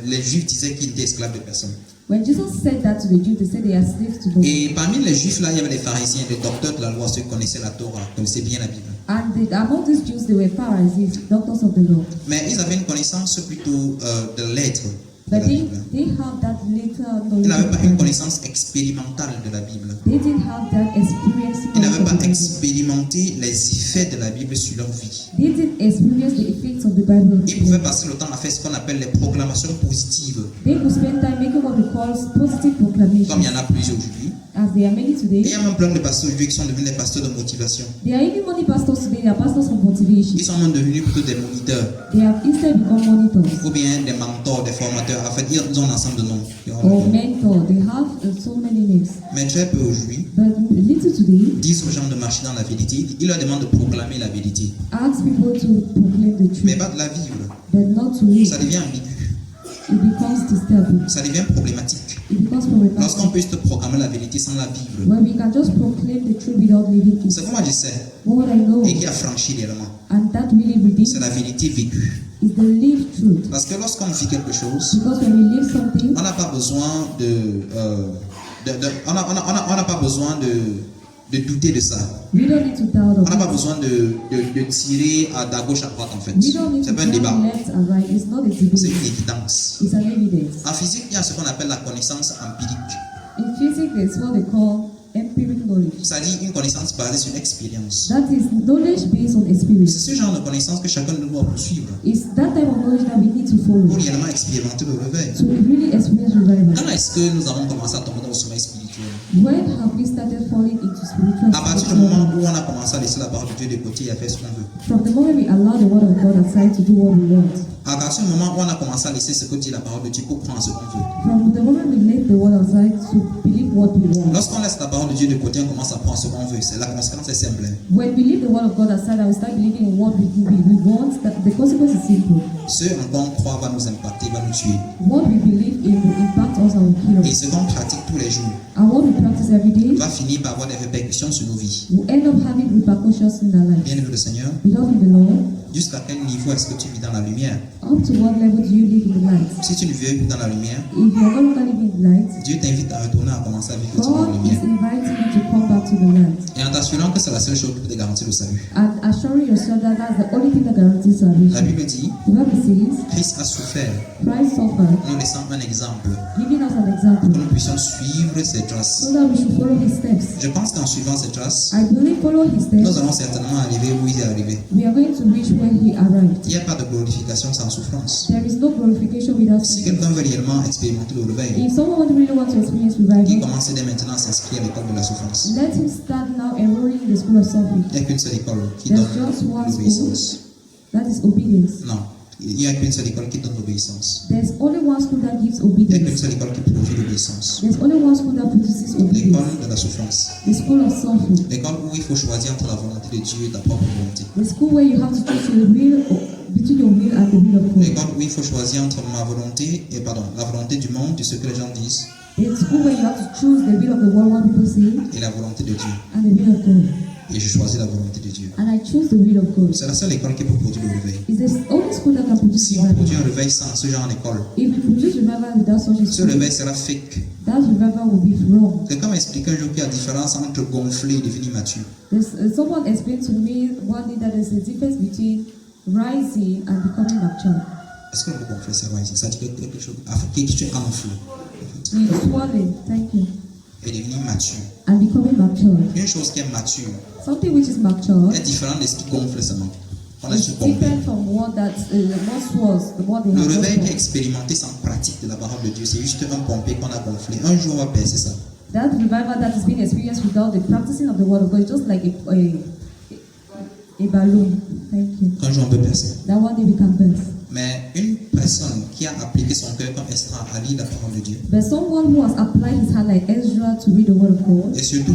les Juifs disaient qu'ils étaient esclaves de personne. When Jesus said that to the Jews, they said they are slaves to God. Et parmi les Juifs, là, il y avait les pharisiens, les docteurs de la loi, ceux qui connaissaient la Torah, connaissaient bien la Bible. Among these Jews, they were Pharisees, doctors of the law. Mais ils avaient une connaissance plutôt de l'être de But la they Bible. have that little Ils knowledge. n'avaient pas of une the Bible. connaissance expérimentale de la Bible. They didn't have that experience. Ils n'avaient of pas the Bible. expérimenté les effets de la Bible sur leur vie. They didn't experience the effects of the Bible. Ils pouvaient passer le temps à faire ce qu'on appelle les proclamations positives, They could spend time making what we call positive comme il proclamations, y en a plusieurs aujourd'hui. as there are many Et today. il y a même plein de pasteurs aujourd'hui qui sont devenus des pasteurs de motivation. There are even many pastors today, they are pastors for motivation. Ils sont même devenus plutôt des moniteurs, They have instead become monitors ou bien des mentors, des formateurs. En fait, ils ont un ensemble de noms. or mentors. They have so many names. Mais très peu aujourd'hui But little today disent aux gens de marcher dans la vérité. Ils leur demandent de proclamer la vérité, ask people to proclaim the mais truth, pas de la vivre. but not to live. Ça devient ambigu, It becomes disturbing. ça devient problématique. It becomes Lorsqu'on problematic. peut te proclamer la vérité sans la vivre. When we can just proclaim the truth without living it. C'est comment je sais What I know, et qui a franchi réellement. and that really C'est redeems, la vérité vécue. is the lived truth. Parce que lorsqu'on vit quelque chose, Because when we live something, on n'a pas besoin on n'a pas besoin de douter de ça. we don't need to doubt On of n'a pas it. besoin de tirer à gauche à droite en fait. We don't need C'est to pas un doubt débat, left and right. It's not a c'est debate. une évidence. It's an evidence. En physique, il y a ce qu'on appelle la connaissance empirique. In physics, it's what they call empiric knowledge. C'est-à-dire une connaissance basée sur l'expérience. That is knowledge based on C'est experience. ce genre de connaissance que chacun de nous doit poursuivre It's that type of knowledge that we need to follow pour réellement expérimenter le réveil. to really experience revival. Quand est-ce que nous avons commencé à tomber dans le sommeil spirituel? When have we started falling into spiritual À partir du moment où on a commencé à laisser la parole de Dieu de côté et à faire ce qu'on veut. From the moment we allow the word of God aside to do what we want. À partir du moment où on a commencé à laisser ce que dit la parole de Dieu pour prendre ce qu'on veut. From the moment we let the word aside to believe what we want. Lorsqu'on laisse la parole de Dieu de côté, on commence à prendre ce qu'on veut. C'est la conséquence est simple. When we leave the word of God aside and we start believing in what we want, the consequence is simple. Ce en quoi on croit va nous impacter, va nous tuer. What we believe in will impact us and will kill Et us. ce qu'on pratique tous les jours And what we practice every day va finir par avoir des répercussions sur nos vies. will end up having repercussions in our lives. Bien aimé le Seigneur, Beloved in the Lord, jusqu'à quel niveau est-ce que tu vis dans la lumière? up to what level do you live in the light? Si tu ne vis plus dans la lumière, If you are no longer living in the light, Dieu t'invite à retourner à commencer à vivre dans la God lumière. is inviting you to come back to the light. Et en t'assurant que c'est la seule chose qui peut te garantir le salut. And assuring yourself that that's the only thing that guarantees La salvation. Bible dit, The Bible says, Christ a souffert, Christ suffered, nous laissant un exemple, giving us an que example, nous puissions suivre ses traces. so that we should follow his steps. Je pense qu'en suivant ses traces, I believe follow his nous steps, allons certainement arriver où il est arrivé. we are going to reach where he arrived. Il n'y a pas de glorification sans souffrance. There is no glorification without Si sin. quelqu'un veut réellement expérimenter le réveil, If someone really wants to experience il revival, commence dès maintenant à s'inscrire à l'école de la souffrance. let him start now enrolling in the school of suffering. Il n'y a qu'une seule école qui There's donne just one l'obéissance. That is obedience. Non, il n'y a qu'une seule école qui donne l'obéissance. There's only one school that gives Il n'y a qu'une obedience. seule école qui produit l'obéissance. There's only one school that produces obedience. L'école de la souffrance. The school of suffering. L'école où il faut choisir entre la volonté de Dieu et ta propre volonté. The school where you have to choose between your will and the will of À God. l'école où il faut choisir entre la volonté du monde, de ce que les gens disent, In school where you have to choose the will of the world, what people say, et la volonté de Dieu. and the will of God. Et je choisis la volonté de Dieu. And I choose the will of God. C'est la seule école qui peut produire le réveil. It's the only school that can produce Si on produit revival. un réveil sans ce genre d'école, If we produce revival without such a ce school, réveil sera fake. that revival will be wrong. Quelqu'un m'a expliqué un jour qu'il y a différence entre gonfler et devenir mature. Someone explained to me one day that there's a difference between rising and becoming mature. Est-ce que le mot gonfler, c'est rising? Ça dit quelque chose. Quelque chose enflé. Swelling, thank you. Et devenir mature. And becoming mature. Une chose qui est mature Something which is mature est différent de ce qui gonfle seulement. On a is su pomper. different from what that what was the what they Le have réveil qui est done. expérimenté sans pratique de la parole de Dieu, c'est juste un pompé qu'on a gonflé. Un jour, on va percer ça. That revival that is being experienced without the practicing of the word of God is just like a balloon. Thank you. Un jour, on peut percer. That one day we can burst. Mais une personne qui a appliqué son cœur comme Esdras à lire la parole de Dieu, But someone who has applied his hand like Ezra to read the word of God, et surtout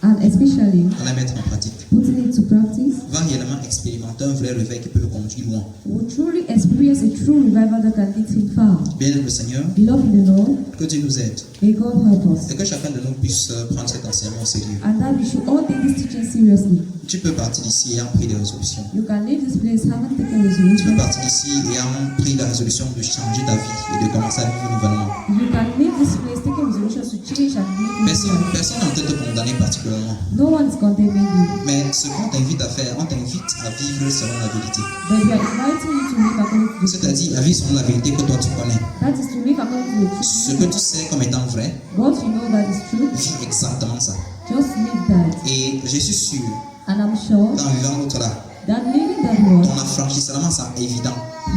and especially à la mettre en pratique, putting it to practice, va réellement expérimenter un vrai réveil qui peut le conduire loin. will truly experience a true revival that can lead him far. Bien le Seigneur, Beloved in the Lord, que Dieu nous aide may God help us. et que chacun de nous puisse prendre cet enseignement au sérieux. And that we should all take this teaching seriously. Tu peux partir d'ici ayant pris des résolutions. You can leave this place having taken Tu peux resolution. partir d'ici ayant pris la résolution de changer ta vie et de commencer à vivre nouvellement. You can leave this place taking resolutions to change and live in Personne life. personne n'a peut-être te condamner particulièrement. No one is condemning you, Mais ce qu'on t'invite à faire, on t'invite à vivre selon la vérité. but we are inviting you to live according to the truth. C'est-à-dire à vivre selon la vérité que toi tu connais. That is to live according to the Ce truth. que tu sais comme étant vrai, What you know that is true, vis exactement ça. just live that. Et je suis sûr, And I'm sure qu'en vivant l'autre là, that living that word, ton affranchissement sera évident.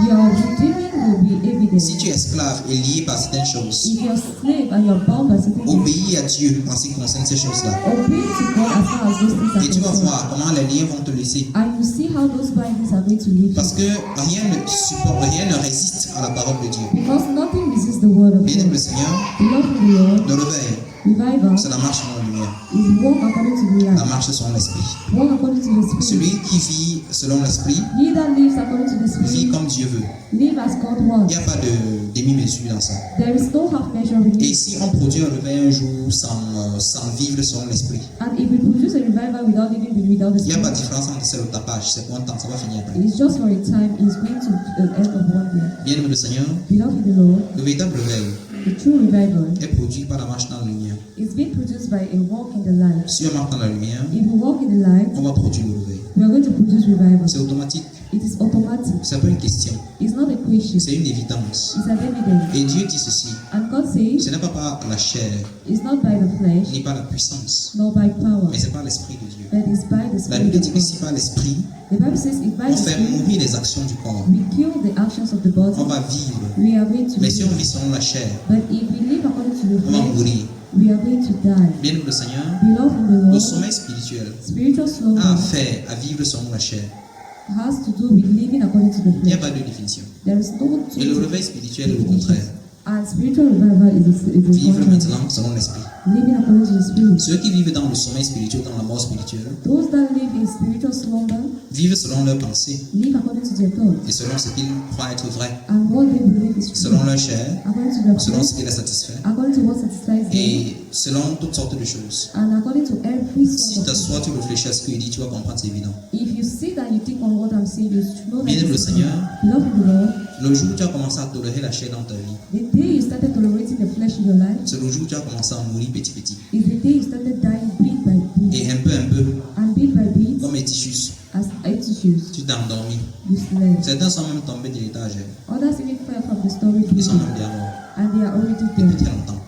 your redeeming will be evident. Si tu es esclave et lié par certaines choses, If you're slave and you're bound by certain things, obéis à Dieu en ce qui concerne ces choses-là. obey to God as far as those things are Et tu vas concerned. voir comment les liens vont te laisser. And you see how those bindings are going to lead Parce you. que rien ne résiste à la parole de Dieu. Because nothing resists the word of Bien-aimé le God. Seigneur, Beloved in the Lord, le réveil, revival c'est la marche dans la lumière, is walk according to the la light. marche selon l'esprit. Walk according to the Celui spirit. qui vit selon l'esprit He that lives according to the vit spirit, comme Dieu veut. live as God Il wants. n'y a pas de demi-mesure dans ça. There is no half measure in Et it. si on produit un réveil un jour sans vivre selon l'esprit, And if we produce a revival without living without the il n'y a pas de spirit, différence entre c'est le tapage, c'est pour un temps, ça va finir après. it's just for a time, it's going to end of one day. Bien-aimé le Seigneur, Beloved in the Lord, le véritable réveil the true revival est produit par la marche dans la lumière. is being produced by a walk in the light. Si on marche dans la lumière, If we walk in the light, on va produire le réveil. we are going to produce revival. C'est automatique, It is automatic. c'est pas une question, It's not a question. c'est une évidence. It's an evidence. Et Dieu dit ceci, And God says, ce n'est pas par la chair, it's not by the flesh, ni par la puissance, nor by power, mais c'est par l'Esprit de Dieu. but it's by the La Spirit Bible of dit que God. si par l'Esprit, The Bible says, if by on the fait Spirit mourir les actions du corps, we kill the actions of the body, on va vivre. we are going to Mais si on live. vit selon la chair, But if we live according to the on va flesh, mourir. we are going to die. Bien le Seigneur, Beloved in the le Lord, sommeil spirituel spiritual a slumber affaire à vivre selon la chair. has to do with living according to the Il n'y a flesh. pas de définition. There is no Et le two réveil spirituel est le contraire. and spiritual revival is a Vivre contrast. maintenant selon l'Esprit. Living according to the Spirit. Ceux qui vivent dans le sommeil spirituel, dans la mort spirituelle, Those that live in spiritual slumber vivent selon leurs pensées live according to their thoughts et selon ce qu'ils croient être vrai, and what they believe is true. selon leur chair, According to their selon flesh, ce qui les satisfait according to what satisfies them, et selon toutes sortes de choses. and according to every Si sort of t'assois, tu réfléchis à ce qu'il dit, tu vas comprendre, c'est évident. If you see that you think on what I'm saying, you should know that Bien-aimé le it's Seigneur, Beloved in the Lord, le jour où tu as commencé à tolérer la chair dans ta vie, the day you started tolerating the flesh in your life c'est le jour où tu as commencé à mourir petit petit. is the day you started dying bit by bit. Et un peu, And bit by bit, comme Étichus, as attitudes, tu t'es endormi. you slept. Certains sont même tombés de l'étage. Others even fell from the story Ils sont building, même bien morts. and they are already Depuis dead, très longtemps.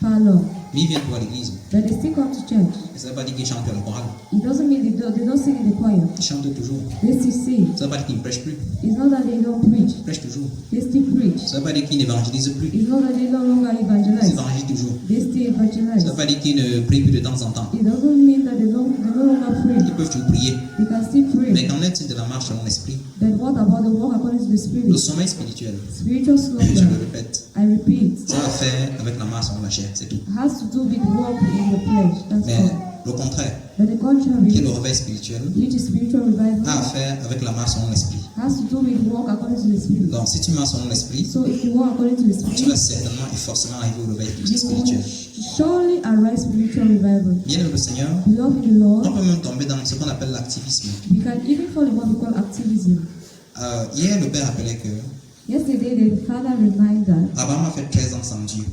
far long. Mais ils viennent pour l'église. But they still come to church. Et ça ne veut pas dire qu'ils chantent le choral. It doesn't mean they don't sing in the choir. Ils chantent toujours. They still sing. Ça ne veut pas dire qu'ils ne prêchent plus. It's not that they don't preach. Ils prêchent toujours. They still preach. Ça ne veut pas dire qu'ils n'évangélisent plus. It's not that they no longer Ils evangelize. évangélisent toujours. They still Ça ne evangelize. veut pas dire qu'ils ne prient plus de temps en temps. It doesn't mean that they no longer pray. Ils peuvent toujours prier. They can still Mais pray. qu'en est-il de la marche selon l'esprit? Then what about the walk according to the Le Spirit? sommeil spirituel, Spiritual je slumber, le répète, I repeat, ça a à faire avec la marche selon la chair, c'est tout. has to do with walk in the flesh. That's Mais all. Le contraire, But the qui est contrary, le réveil spirituel, which is spiritual revival, a à faire avec la marche selon l'esprit. has to do with walk according to the Spirit. Donc, si tu marches selon l'esprit, So if you walk according to the tu Spirit, vas certainement et forcément arriver au réveil you spirituel. will surely arise spiritual revival. Bien aimé le Seigneur, Beloved in the on Lord, peut même tomber dans ce qu'on appelle l'activisme. we can even fall in what we call activism. Hier, le Père rappelait que Yesterday, the Father reminded us Abraham a fait 13 ans sans Dieu.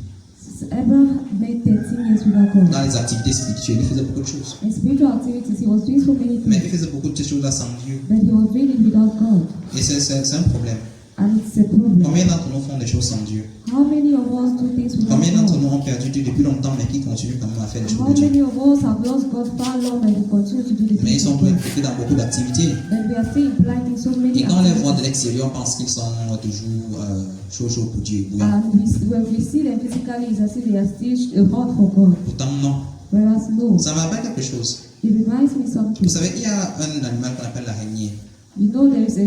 Abraham made 13 years without God. Dans les activités spirituelles, il faisait beaucoup de choses. In spiritual activities, he was doing so many Mais things, il faisait beaucoup de choses là sans Dieu. but he was doing it without God. Et c'est un problème. And it's a problem. Combien d'entre nous font des choses sans Dieu? How many of us do things without Combien d'entre God? nous ont perdu Dieu depuis longtemps, mais qui continuent quand même à faire des choses How de Dieu? many of us have lost God far long and we continue to do the Mais ils things sont of tous God? impliqués dans beaucoup d'activités. And we are still implied in so many Et quand on les voit de activities. l'extérieur, on pense qu'ils sont toujours chauds pour Dieu. bouillants. And when we see them physically, it's as if they are still hot for God. Pourtant, non. Whereas no, Ça me rappelle quelque chose. it reminds me something. Vous savez, il y a un animal qu'on appelle l'araignée. You know, there is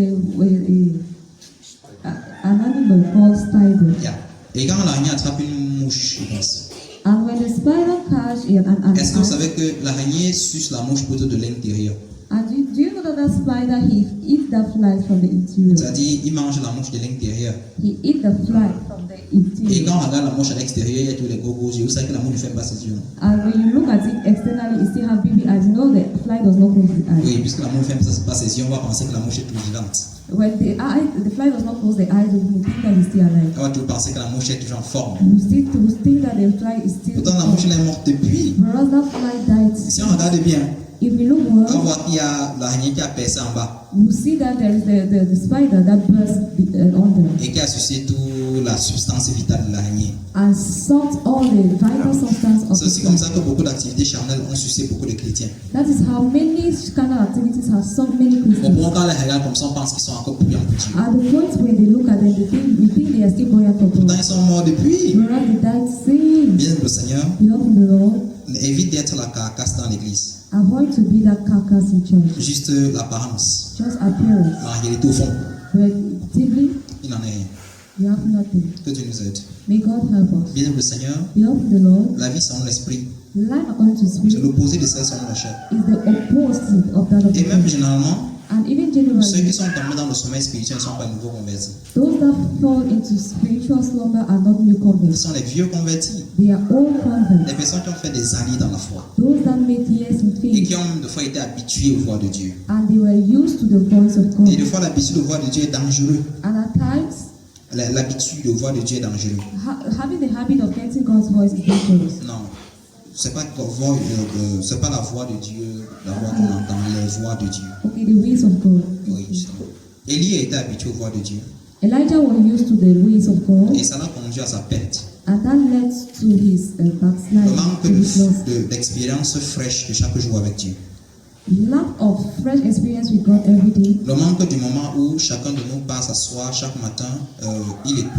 an animal called spider. Yeah. Et quand l'araignée attrape une mouche, je pense. And when the spider catch an Est-ce que vous ant, savez que l'araignée suce la mouche plutôt de l'intérieur? and do you know that spider, he eats the fly from the interior? C'est-à-dire, il mange la mouche de l'intérieur. He eats the fly from the Et interior. quand on regarde la mouche à l'extérieur, il y a tous les gros yeux. Vous savez que la mouche ne fait pas ses yeux. Non? And when you look at it externally, it still have baby eyes. You know the fly does not close the eyes. Oui, puisque la mouche ne fait pas ses yeux, on va penser que la mouche est toujours vivante. When the fly does not close the eyes, you think that it's still alive. On va toujours penser que la mouche est toujours en forme. You think that the fly is still. Pourtant, la mouche elle est morte depuis. Whereas that fly died. Si on regarde bien, If you look on va well, voir qu'il y a l'araignée qui a percé en bas you see that there is the spider that burst under et qui a sucé toute la substance vitale de l'araignée. and sucked all the vital substance of C'est the aussi comme fly. ça que beaucoup d'activités charnelles ont sucé beaucoup de chrétiens. That is how many carnal activities have sucked many Au Christians. point quand on les regarde comme ça, on pense qu'ils sont encore bouillants pour Dieu. At the point when they look at them, we think they are still going for Pourtant, God. ils sont morts depuis. Whereas they died sin. Bien, le Seigneur Beloved in the Lord, évite d'être la carcasse dans l'église. avoid to be that carcass in church. Juste l'apparence. Just appearance. Mais en réalité, au fond, But deeply, il n'en est rien. you have nothing. Que Dieu nous aide. May God help us. Bien, le Seigneur, Beloved in the Lord, la vie selon l'esprit, life according to the c'est Spirit l'opposé de celle selon la chair. is the opposite of that of Et the même flesh. généralement, And even ceux generally, qui sont tombés dans le sommeil spirituel ne sont pas nouveaux convertis. those that fall into spiritual slumber are not new Ce converts. sont les vieux convertis. They are all Les converts. personnes qui ont fait des années dans la foi Those that made years in et faith qui ont de fois été habitués aux voix de Dieu. and they were used to the voice of Et de God. fois, l'habitude aux voix de Dieu est dangereux. And at times, L'habitude aux voix de Dieu est dangereux. having the habit of getting God's voice is dangerous. Non, c'est pas c'est pas la voix de Dieu, la voix qu'on entend, les voix de Dieu. Okay, the ways of God. Oui, justement. Élie a été habitué aux voix de Dieu Elijah was used to the ways of God, et ça l'a conduit à sa perte. and that led to his Le backsliding, manque to his loss. d'expérience fraîche de chaque jour avec Dieu. Lack of fresh experience with God every day. Le manque du moment où chacun de nous passe s'asseoir chaque matin, il écoute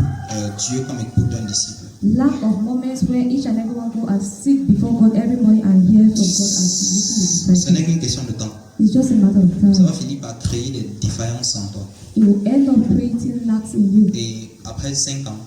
Dieu comme écoute d'un disciple. Lack of moments where each and everyone go and sit before God every morning and hear from God and listen to Ce n'est His qu'une question de temps. It's just a matter of Ça va time. finir par créer des défaillances en toi. It will end up creating lacks in you. Et après 5 ans,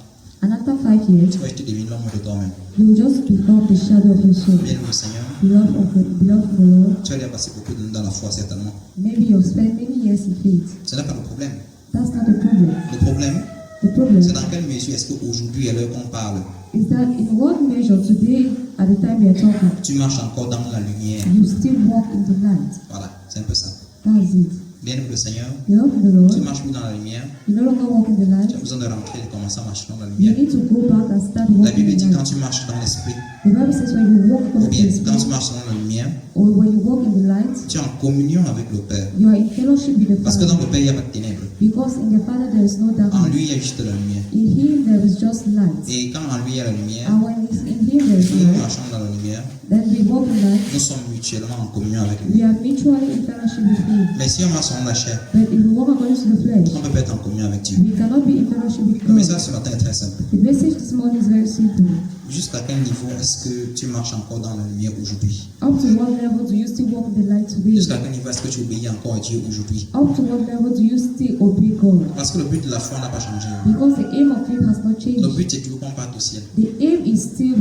And after 5 years, tu vas te devenir l'homme de toi-même. you will just become the shadow of your soul. Bien le Seigneur, Beloved of the Lord, tu allais passer beaucoup de temps dans la foi certainement. maybe you've spent many years in faith. Ce n'est pas le problème. That's not the problem. Le problème, The problem c'est dans quelle mesure est-ce qu'aujourd'hui, à l'heure qu'on parle, is that in what measure today, at the time we are talking, tu marches encore dans la lumière. you still walk in the light. Voilà, c'est un peu ça. That's it. Bien le Seigneur, Beloved of the tu Lord, ne marches plus dans la lumière. you no longer walk in the light. Tu as besoin de rentrer et de commencer à marcher dans la You lumière. need to go back and start La walking Bible in dit the quand light. tu marches dans l'esprit, The Bible says when you walk ou according to bien the quand tu Spirit, marches dans la lumière, or when you walk in the light, tu es en communion avec le Père. you are in fellowship with the Parce que dans Father. le Père, il n'y a pas de ténèbres. Because in the Father there is no En darkness. lui, il y a juste la lumière. In Him there is just light. Et quand en lui, il y a la lumière, And when it's in Him there is nous light, marchons dans la lumière, then we walk in light. nous sommes mutuellement en communion avec lui. We are mutually in fellowship with Him. Mais si on marche selon la chair, But if we walk according to the flesh, on ne peut pas être en communion avec Dieu. we cannot be in fellowship with Le God. message ce matin est très simple. The message this morning is very simple. Jusqu'à quel niveau est-ce que tu marches encore dans la lumière aujourd'hui? Up to what level do you still walk in the light today? Jusqu'à quel niveau est-ce que tu obéis encore à Dieu aujourd'hui? Up to what level do you still obey God? Parce que le but de la foi n'a pas changé. Because the aim of faith has not Le changed. but c'est toujours qu'on parte au ciel. The aim is still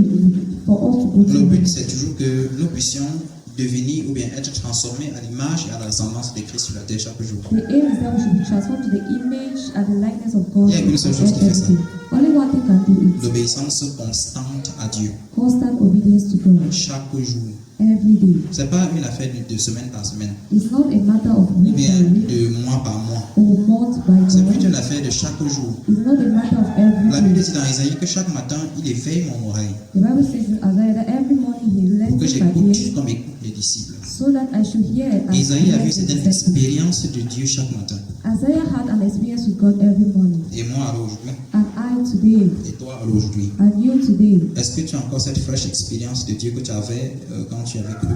for us to go to Le but heaven. c'est toujours que nous puissions devenir ou bien être transformé à l'image et à la ressemblance de Christ sur la terre chaque jour. The aim is that we should be transformed to the image and the likeness of God. Il y a qu'une seule chose qui fait ça. Only one thing can do it. L'obéissance constante à Dieu, Constant obedience to God. chaque jour. Every day. C'est pas une affaire de semaine par semaine, It's not a matter of ou week bien by week de mois par mois. or month by C'est plutôt month. une affaire de chaque jour. It's not a matter of every La Bible day. dit dans Isaïe que chaque matin, il éveille mon oreille The Bible says in Isaiah that every morning he pour que lends my j'écoute ear comme écoutent les disciples. so that I should hear and Isaïe a vu listen cette to the disciples. expérience de Dieu chaque matin. Isaiah had an experience with God every morning. Et moi alors aujourd'hui, And I today, et toi alors aujourd'hui. and you today, Est-ce que tu as encore cette fraîche expérience de Dieu que tu avais quand tu avais cru?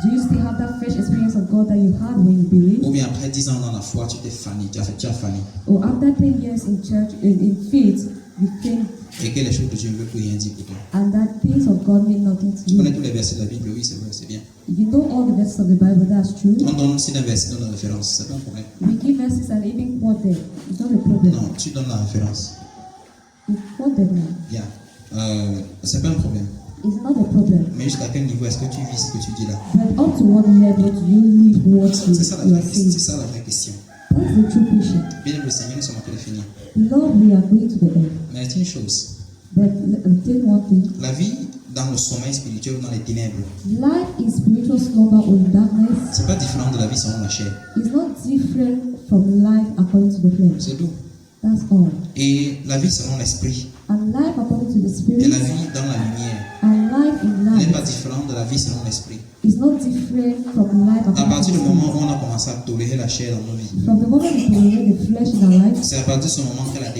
do you still have that fresh experience of God that you had when you believed? Ou bien après 10 ans dans la foi, tu t'es fané, tu as fané. Or after 10 years in church, in faith, you think, Et que les choses de Dieu ne veulent plus rien dire pour toi. and that things of God mean nothing to Tu connais you. tous les versets de la Bible, oui, c'est vrai, c'est bien. You know all the verses of the Bible, that's true. On donne aussi des versets, donne la référence, c'est pas un problème. We give verses and even quote them. It's not a problem. Non, tu donnes la référence. We quote them now. Bien. C'est pas un problème. It's not a problem. Mais jusqu'à quel niveau est-ce que tu vis ce que tu dis là? But up to what level do you live what you C'est ça, you la are vraie, saying? c'est ça la vraie question. That's the true question. Bien aimé le Seigneur, nous sommes en train de finir. Lord, we are going to the end. Mais c'est une chose. But tell one thing. La vie dans le sommeil spirituel ou dans les ténèbres, Life in spiritual slumber or in darkness c'est pas différent de la vie selon la chair. is not different from life according to the flesh. C'est tout. That's all. Et la vie selon l'esprit And life according to the et spirit la vie dans la lumière and life in n'est pas life différente de la vie selon l'esprit. is not different from life À according partir to du the moment spirit. où on a commencé à tolérer la chair dans nos vies, From the moment we tolerate the flesh in our lives, c'est à partir de ce moment que la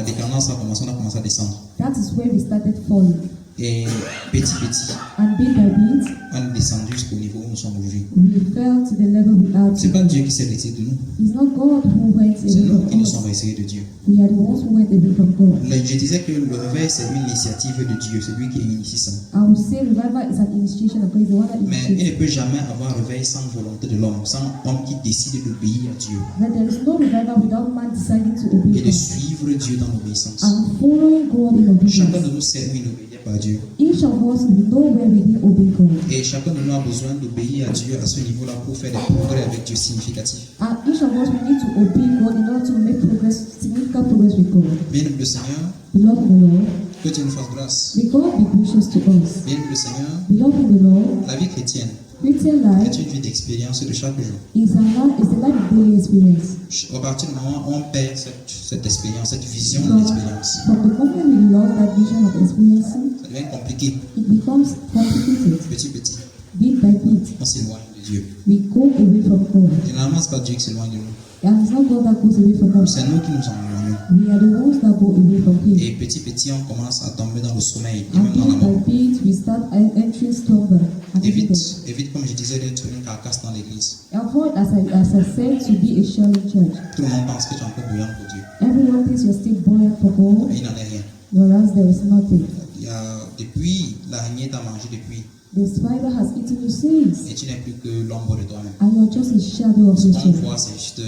décadence a commencé, on a commencé à descendre. that is where we started falling. Et petit à petit, And bit by bit, on est descendu jusqu'au niveau où nous sommes aujourd'hui. we fell to the level we are C'est pas today. Dieu qui s'est retiré de nous, It's not God who went c'est away nous qui from nous us. sommes retirés de Dieu. We are the ones who went away from God. Je disais que le réveil, c'est une initiative de Dieu, c'est lui qui initie ça. I would say revival is an initiation of God. It's the one that Mais il ne initiates. peut jamais avoir réveil sans volonté de l'homme, sans homme qui décide d'obéir à Dieu But there is no revival without man deciding to obey et de God suivre Dieu dans l'obéissance. and following God in Chacun obedience. de nous sait où il n'obéit pas à Dieu. Each of us, we know where we did obey God. Et chacun de nous a besoin d'obéir à Dieu à ce niveau-là pour faire des progrès avec Dieu significatifs. And each of us, we need to obey God in order to make progress, significant progress with God. Bien-aimé le Seigneur, Beloved in the Lord, que Dieu nous fasse grâce. may God be gracious to us. Bien-aimé le Seigneur, Beloved in the Lord, la vie chrétienne Christian est life une vie d'expérience de chaque jour. is a life of daily experience. À partir du moment où on perd cette expérience, cette vision de l'expérience, From the moment we lost that vision of experiencing, ça devient compliqué. it becomes complicated. Petit à petit, Bit by bit, on s'éloigne de Dieu. we go away from God. Généralement, ce n'est pas Dieu qui s'éloigne de nous. And it's not God that goes away from us. C'est nous qui nous en éloignons. We are the ones that go away from Him. Et petit à petit, on commence à tomber dans le sommeil et And même dans la bit mort. by bit, we start entering slumber. And Évite, everything. évite, comme je disais, d'être une carcasse dans l'église. Avoid, as I said, to be a shell in church. Tout le monde pense que tu es encore bouillant pour Dieu. Everyone thinks you're still buoyant for God, Mais il n'en est rien. whereas there is nothing. Il y a, depuis, l'araignée t'a mangé depuis. The spider has eaten you since, Et tu n'es plus que l'ombre de toi-même. and you're just a shadow of Ce qu'on yourself. voit, c'est juste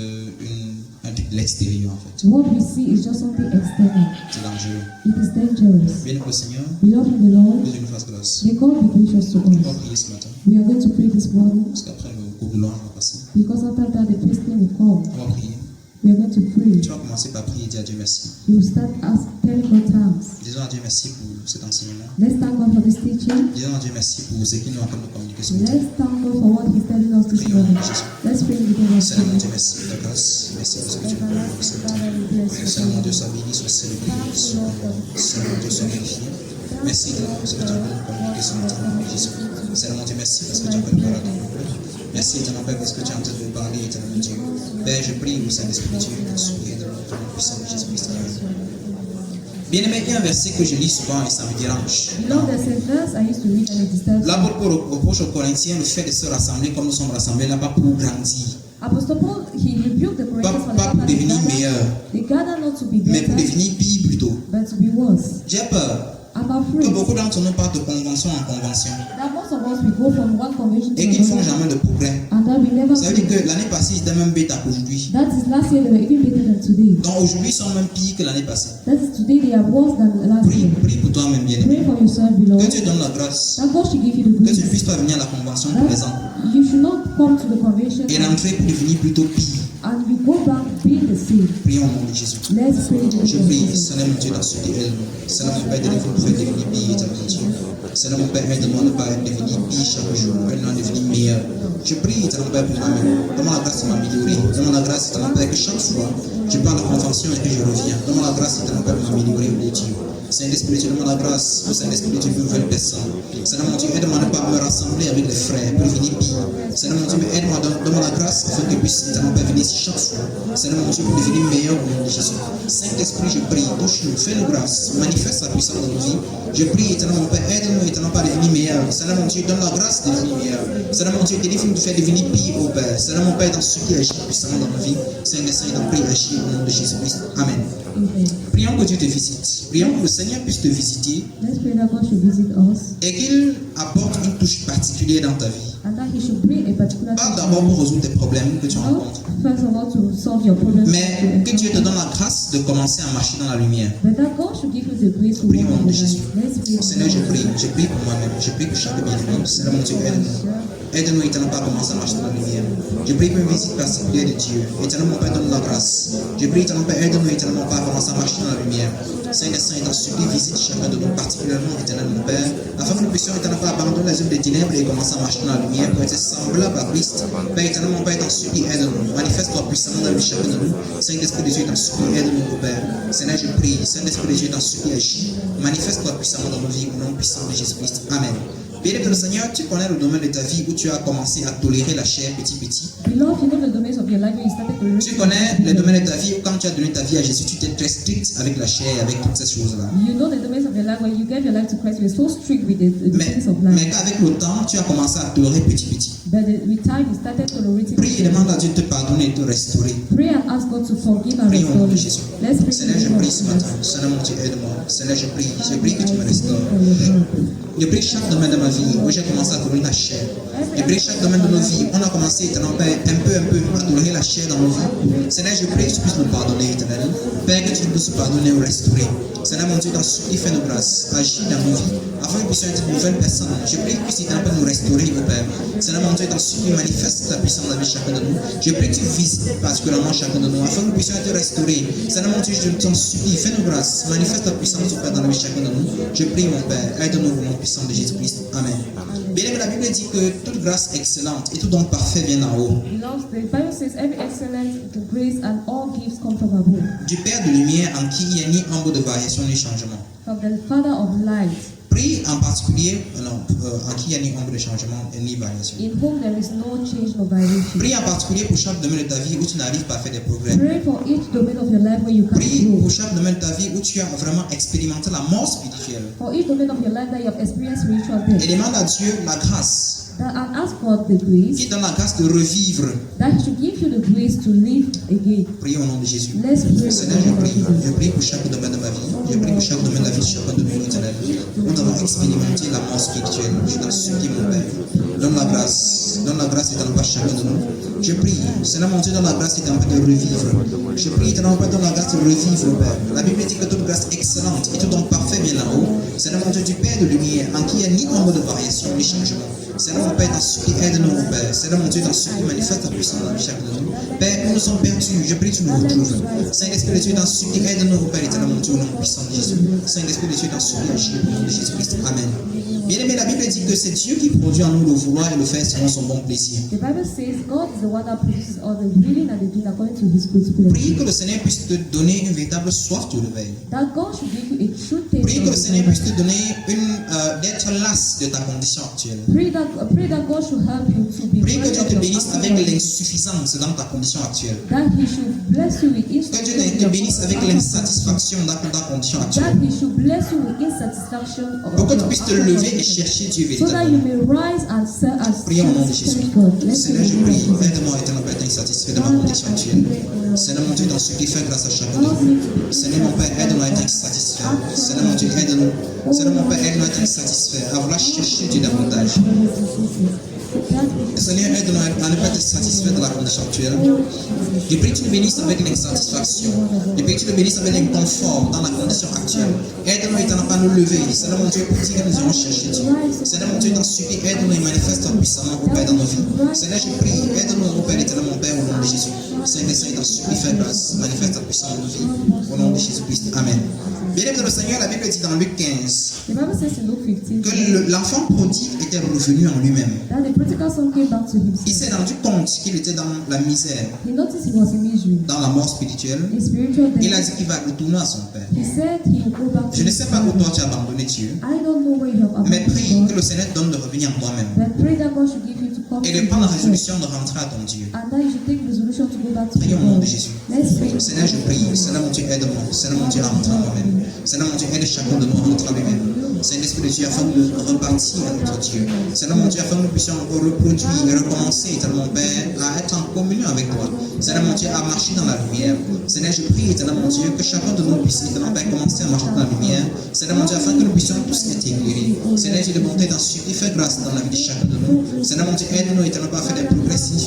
un truc de l'extérieur, en fait. What we see is just something external. C'est dangereux. It is dangerous. Bien le Seigneur, Beloved in the Lord, que Dieu nous fasse grâce. may God be gracious to On va us. prier ce matin. We are going to pray this morning Parce qu'après, le cours de l'ange va passer. because after that the priest will come. On va prier. We are going to pray. Tu vas commencer par prier et dire à Dieu merci. We will start telling God thanks. Disons à Dieu merci pour cet enseignement. Let's thank God for this teaching. Disons à Dieu merci pour ce qu'il nous a fait de communiquer ce matin. Let's thank God for what He's telling us this Prions morning. Jésus. Let's pray in the name of Seigneur mon Dieu, Jesus. merci pour ta grâce. Merci pour ce que tu nous donnes ce matin. Father, we bless you. Seigneur mon Dieu, sois béni, sois célébré. Seigneur mon Dieu, sois glorifié. Merci pour ce que tu as fait de communiquer ce matin. Jésus. Seigneur mon Dieu, merci parce que tu as fait de parler à ton peuple. Merci éternel Père parce que tu es en train de parler, éternel Dieu. Père, je prie au Saint-Esprit Dieu de sourire dans le nom puissant de Jésus-Christ. Bien-aimé, il y a un verset que je lis souvent et ça me dérange. You know, there's a verse I used to read and it disturbs. L'apôtre Paul reproche aux Corinthiens le fait de se rassembler comme nous sommes rassemblés là-bas pour grandir, Apostle Paul, he rebuked the pas, Corinthians for the pas fact pour that devenir meilleur, they gather not to be mais pour better, devenir pire plutôt. but to be worse. J'ai peur I'm que afraid beaucoup d'entre nous partent de convention en convention that most of us will go from one convention to et qu'ils ne font another jamais de progrès. and that we we never Ça veut dire fail. que l'année passée, ils étaient même bêtes qu'aujourd'hui. That is last year they were even better than today. Donc aujourd'hui, ils sont même pires que l'année passée. That is today they are worse than last Prie, year. prie pour toi-même, bien aimé. Pray for yourself, Que beloved. Dieu donne la grâce. That God should give you the Que tu ne grace. puisses pas venir à la convention tous les ans That you should not come to the convention et rentrer pour devenir plutôt pire. and you go back being the same. Prions au nom de Jésus. Let's pray in the Je name of prie, Jesus. Seigneur mon Dieu, dans ce qui est Seigneur mon Père, de nous faire devenir pire, éternel Dieu. Seigneur mon Père, aide-moi à ne pas devenir pire chaque jour, aide-moi à devenir meilleur. Je prie, éternel Père, pour moi-même. Donne-moi la grâce de m'améliorer. Donne-moi la grâce, éternel Père, que chaque fois je pars à la convention et que je reviens. Donne-moi la grâce, éternel Père, de m'améliorer, mon Dieu. Saint-Esprit, donne-moi la grâce. Saint-Esprit, tu veux une nouvelle personne. Seigneur mon Dieu, aide-moi à ne pas me rassembler avec les frères pour devenir pire. Seigneur mon Dieu, aide-moi, donne-moi la grâce afin que je puisse, éternel Père, venir ici chaque fois. Seigneur mon Dieu, pour devenir meilleur au nom de Jésus. Saint-Esprit, je prie, touche-nous, fais-nous grâce, manifeste ta puissance dans nos vies. Je prie, éternel mon Père, aide-nous, éternel Père, à devenir meilleur. Seigneur mon Dieu, donne la grâce de devenir meilleur. Seigneur mon Dieu, délivre-nous de faire devenir pire au Père. Seigneur mon Père, dans ce qui agit puissamment dans nos vies. Seigneur, Seigneur, prie, agis au nom de Jésus-Christ. Amen. Amen. Prions que Dieu te visite. Prions que le Seigneur puisse te visiter Let's pray that God should visit us et qu'il apporte une touche particulière dans ta vie. and that He should bring a particular Pas thing d'abord to pour you. résoudre tes problèmes que tu Not rencontres, first of all to solve your problems, mais que Dieu te donne la grâce de commencer à marcher dans la lumière. but that God should give you the grace to walk Prions au nom in de the Jésus. light. Let's pray. Seigneur, je prie pour moi-même, je prie pour chaque bien-aimé. Seigneur mon Dieu, aide-nous. Aide-nous, éternel, pas à commencer à marcher dans la lumière. Je prie pour une visite particulière de Dieu. Éternel, mon Père, donne la grâce. Je prie, éternel, Père, aide-nous, éternel, pas à commencer à marcher dans la lumière. Seigneur, Saint, t'en supplie, visite chacun de nous particulièrement, éternel, mon Père, afin que nous puissions, éternel, pas abandonner les œuvres des ténèbres et commencer à marcher dans la lumière pour être semblable à Christ. Père, éternel, mon Père, t'en supplie, aide-nous. Manifeste-toi puissamment dans la vie de chacun de nous. Saint-Esprit de Dieu, t'en supplie, aide-nous, mon Père. Seigneur, je prie. Saint-Esprit de Dieu, t'en supplie, agis. Manifeste-toi puissamment dans nos vies au nom puissant de Jésus-Christ. Amen. Bien-aimé le Seigneur, tu connais le domaine de ta vie où tu as commencé à tolérer la chair petit. Beloved, you know the domains of your life where you started to Tu connais le domaine de ta vie où quand tu as donné ta vie à Jésus, tu étais très strict avec la chair et avec toutes ces choses-là. You know the domains of your life when you gave your life to Christ, you were so strict with the things of Mais life. qu'avec le temps, tu as commencé à tolérer petit. But with time, you started tolerating. Prie et demande à Dieu de te pardonner et de te restaurer. Pray and ask God to forgive and Prions au nom restore de you. Jésus. Let's pray. Seigneur, je prie ce matin. Seigneur mon Dieu, aide-moi. Seigneur, je prie que tu me restaures. Je prie chaque domaine de ma vie où j'ai commencé à tolérer la chair. Je prie chaque domaine de nos vies. On a commencé, éternel Père, un peu à tolérer la chair dans nos vies. Seigneur, je prie que tu puisses nous pardonner, éternel. Père, que tu puisses nous pardonner ou restaurer. Seigneur mon Dieu, dans ce qui fait nos grâces, agis dans nos vies, afin que nous puissions être de nouvelles personnes. Je prie que tu puisses, éternel Père, nous restaurer, au Père. Seigneur mon Dieu, dans ce qui manifeste ta puissance dans la vie de chacun de nous. Je prie que tu visites particulièrement chacun de nous, afin que nous puissions être restaurés. Seigneur mon Dieu, je t'en supplie, fais nos grâces, manifeste ta puissance, au Père, dans la vie de chacun de nous. Je prie, mon Père, aide-nous au nom puissant de Jésus-Christ. Amen. Bien aimé, la Bible dit que toute grâce excellente et tout don parfait vient d'en haut. Beloved, the Bible says every excellence, the grace, and all gifts come from above, Du Père de lumière en qui il n'y a ni ombre de variation ni changement. from the Father of light, Prie en particulier, en qui il n'y a ni ombre de changement et ni variation. in whom there is no change, no variation. Prie en particulier pour chaque domaine de ta vie où tu n'arrives pas à faire des progrès. Pray for each domain of your life where you Prie can grow. pour chaque domaine de ta vie où tu as vraiment expérimenté la mort spirituelle. For each domain of your life that you have experienced spiritual Et death. demande à Dieu la grâce, And ask God the grace qui donne la grâce de revivre. that He should give you the grace to live again. Prions au nom de Jésus. Let's pray. Seigneur, je prie pour chaque domaine de ma vie. Je prie pour chaque domaine de la vie de chacun de nous, éternel. Nous avons expérimenté la mort spirituelle. Je t'en supplie, mon Père. Donne la grâce éternel, par chacun de nous. Je prie, Seigneur mon Dieu, donne la grâce éternel de revivre. Je prie, éternel Père, donne la grâce de revivre, Père. La Bible dit que toute grâce excellente et tout don parfait vient là-haut. Seigneur mon Dieu, du Père de lumière, en qui il n'y a ni ombre de variation ni changement. Seigneur mon Père, t'en supplie, aide-nous, mon Père. Seigneur mon Dieu, t'en supplie, manifeste ta puissance dans la vie de chacun de nous. Père, nous sommes perdus, je prie que tu nous retrouves. Saint-Esprit de Dieu, t'en supplie, aide-nous, mon Père, éternel mon Dieu, au nom puissant de Jésus. Saint-Esprit de Dieu, t'en supplie, agis au nom de Jésus-Christ. Amen. Bien aimé, la Bible dit que c'est Dieu qui produit en nous le vouloir et le faire selon son bon plaisir. The Bible says God is the one that produces all the willing and the doing according to His good pleasure. Prie que le Seigneur puisse te donner une véritable soif de réveil. That God should give you a true taste Prie que le of Seigneur the puisse te donner d'être las de ta condition actuelle. Pray that God should help you to be Prie que Dieu worthy te of your bénisse avec accolades. l'insuffisance dans ta condition actuelle. That He should bless you with Que Dieu te bénisse avec l'insatisfaction dans ta condition That actuelle. He should bless you with insatisfaction of Pour que tu your puisses te lever et condition. chercher Dieu So that you véritablement. may rise and Prions au nom de Jésus. seek God. Let's Seigneur, je pray. prie, aide-moi éternel Père d'être insatisfait de ma condition actuelle. Seigneur mon Dieu, dans ce qui fait grâce à chacun de nous. Seigneur mon Père, aide-nous à être insatisfait. Seigneur mon Dieu, aide-nous. Seigneur mon Père, aide-nous à être insatisfait, à vouloir chercher Dieu davantage. Seigneur, aide-nous à ne pas être satisfait de la condition actuelle. Je prie que tu nous bénisses avec l'insatisfaction. Je prie que tu nous bénisses avec l'inconfort dans la condition actuelle. Aide-nous éternellement à nous lever. Seigneur mon Dieu, pour dire que nous irons chercher Dieu. Seigneur mon Dieu, dans ce supplie, aide-nous et manifeste puissamment, au Père, dans nos vies. Seigneur, je prie, aide-nous, au Père éternel, mon Père, au nom de Jésus. Seigneur, dans ce supplie, fais grâce, manifeste puissamment dans nos vies. Au nom de Jésus-Christ. Amen. Bien-aimé dans le Seigneur, la Bible dit dans Luc 15 The Bible says in Luke 15 que l'enfant prodigue était revenu en lui-même. that the prodigal son came back to Il himself. s'est rendu compte qu'il était dans la misère, He noticed he was in misery, dans la mort spirituelle. in spiritual Il a death. dit qu'il va retourner à son Père. He said he would go back to Je ne his sais pas où father. toi tu as abandonné Dieu, I don't know where you have mais prie abandoned que God, le Seigneur te donne de revenir en toi-même but pray that God should give you to come et to de prendre la himself. résolution de rentrer à ton Dieu. And that you should take resolution to go back to Prions au nom God. de Jésus. Let's pray. Seigneur, je prie. Seigneur, mon Dieu, aide-moi. Seigneur, mon Dieu, à rentrer en moi-même. Seigneur, mon Dieu, aide chacun de nous à rentrer en lui-même. Seigneur, l'Esprit de Dieu, afin de repartir à notre Dieu. Seigneur, mon Dieu, afin que nous puissions encore reproduire et recommencer, éternel mon Père, à être en communion avec toi. Seigneur, mon Dieu, à marcher dans la lumière. Seigneur, je prie, éternel mon Dieu, que chacun de nous puisse, éternel mon Père, commencer à marcher dans la lumière. Seigneur, mon Dieu, afin que nous puissions tous être éclairés. Seigneur, j'ai de bonté dans ce supplie, fais grâce dans la vie de chacun de nous. Seigneur, mon Dieu, aide-nous, éternel, à faire des progrès significatifs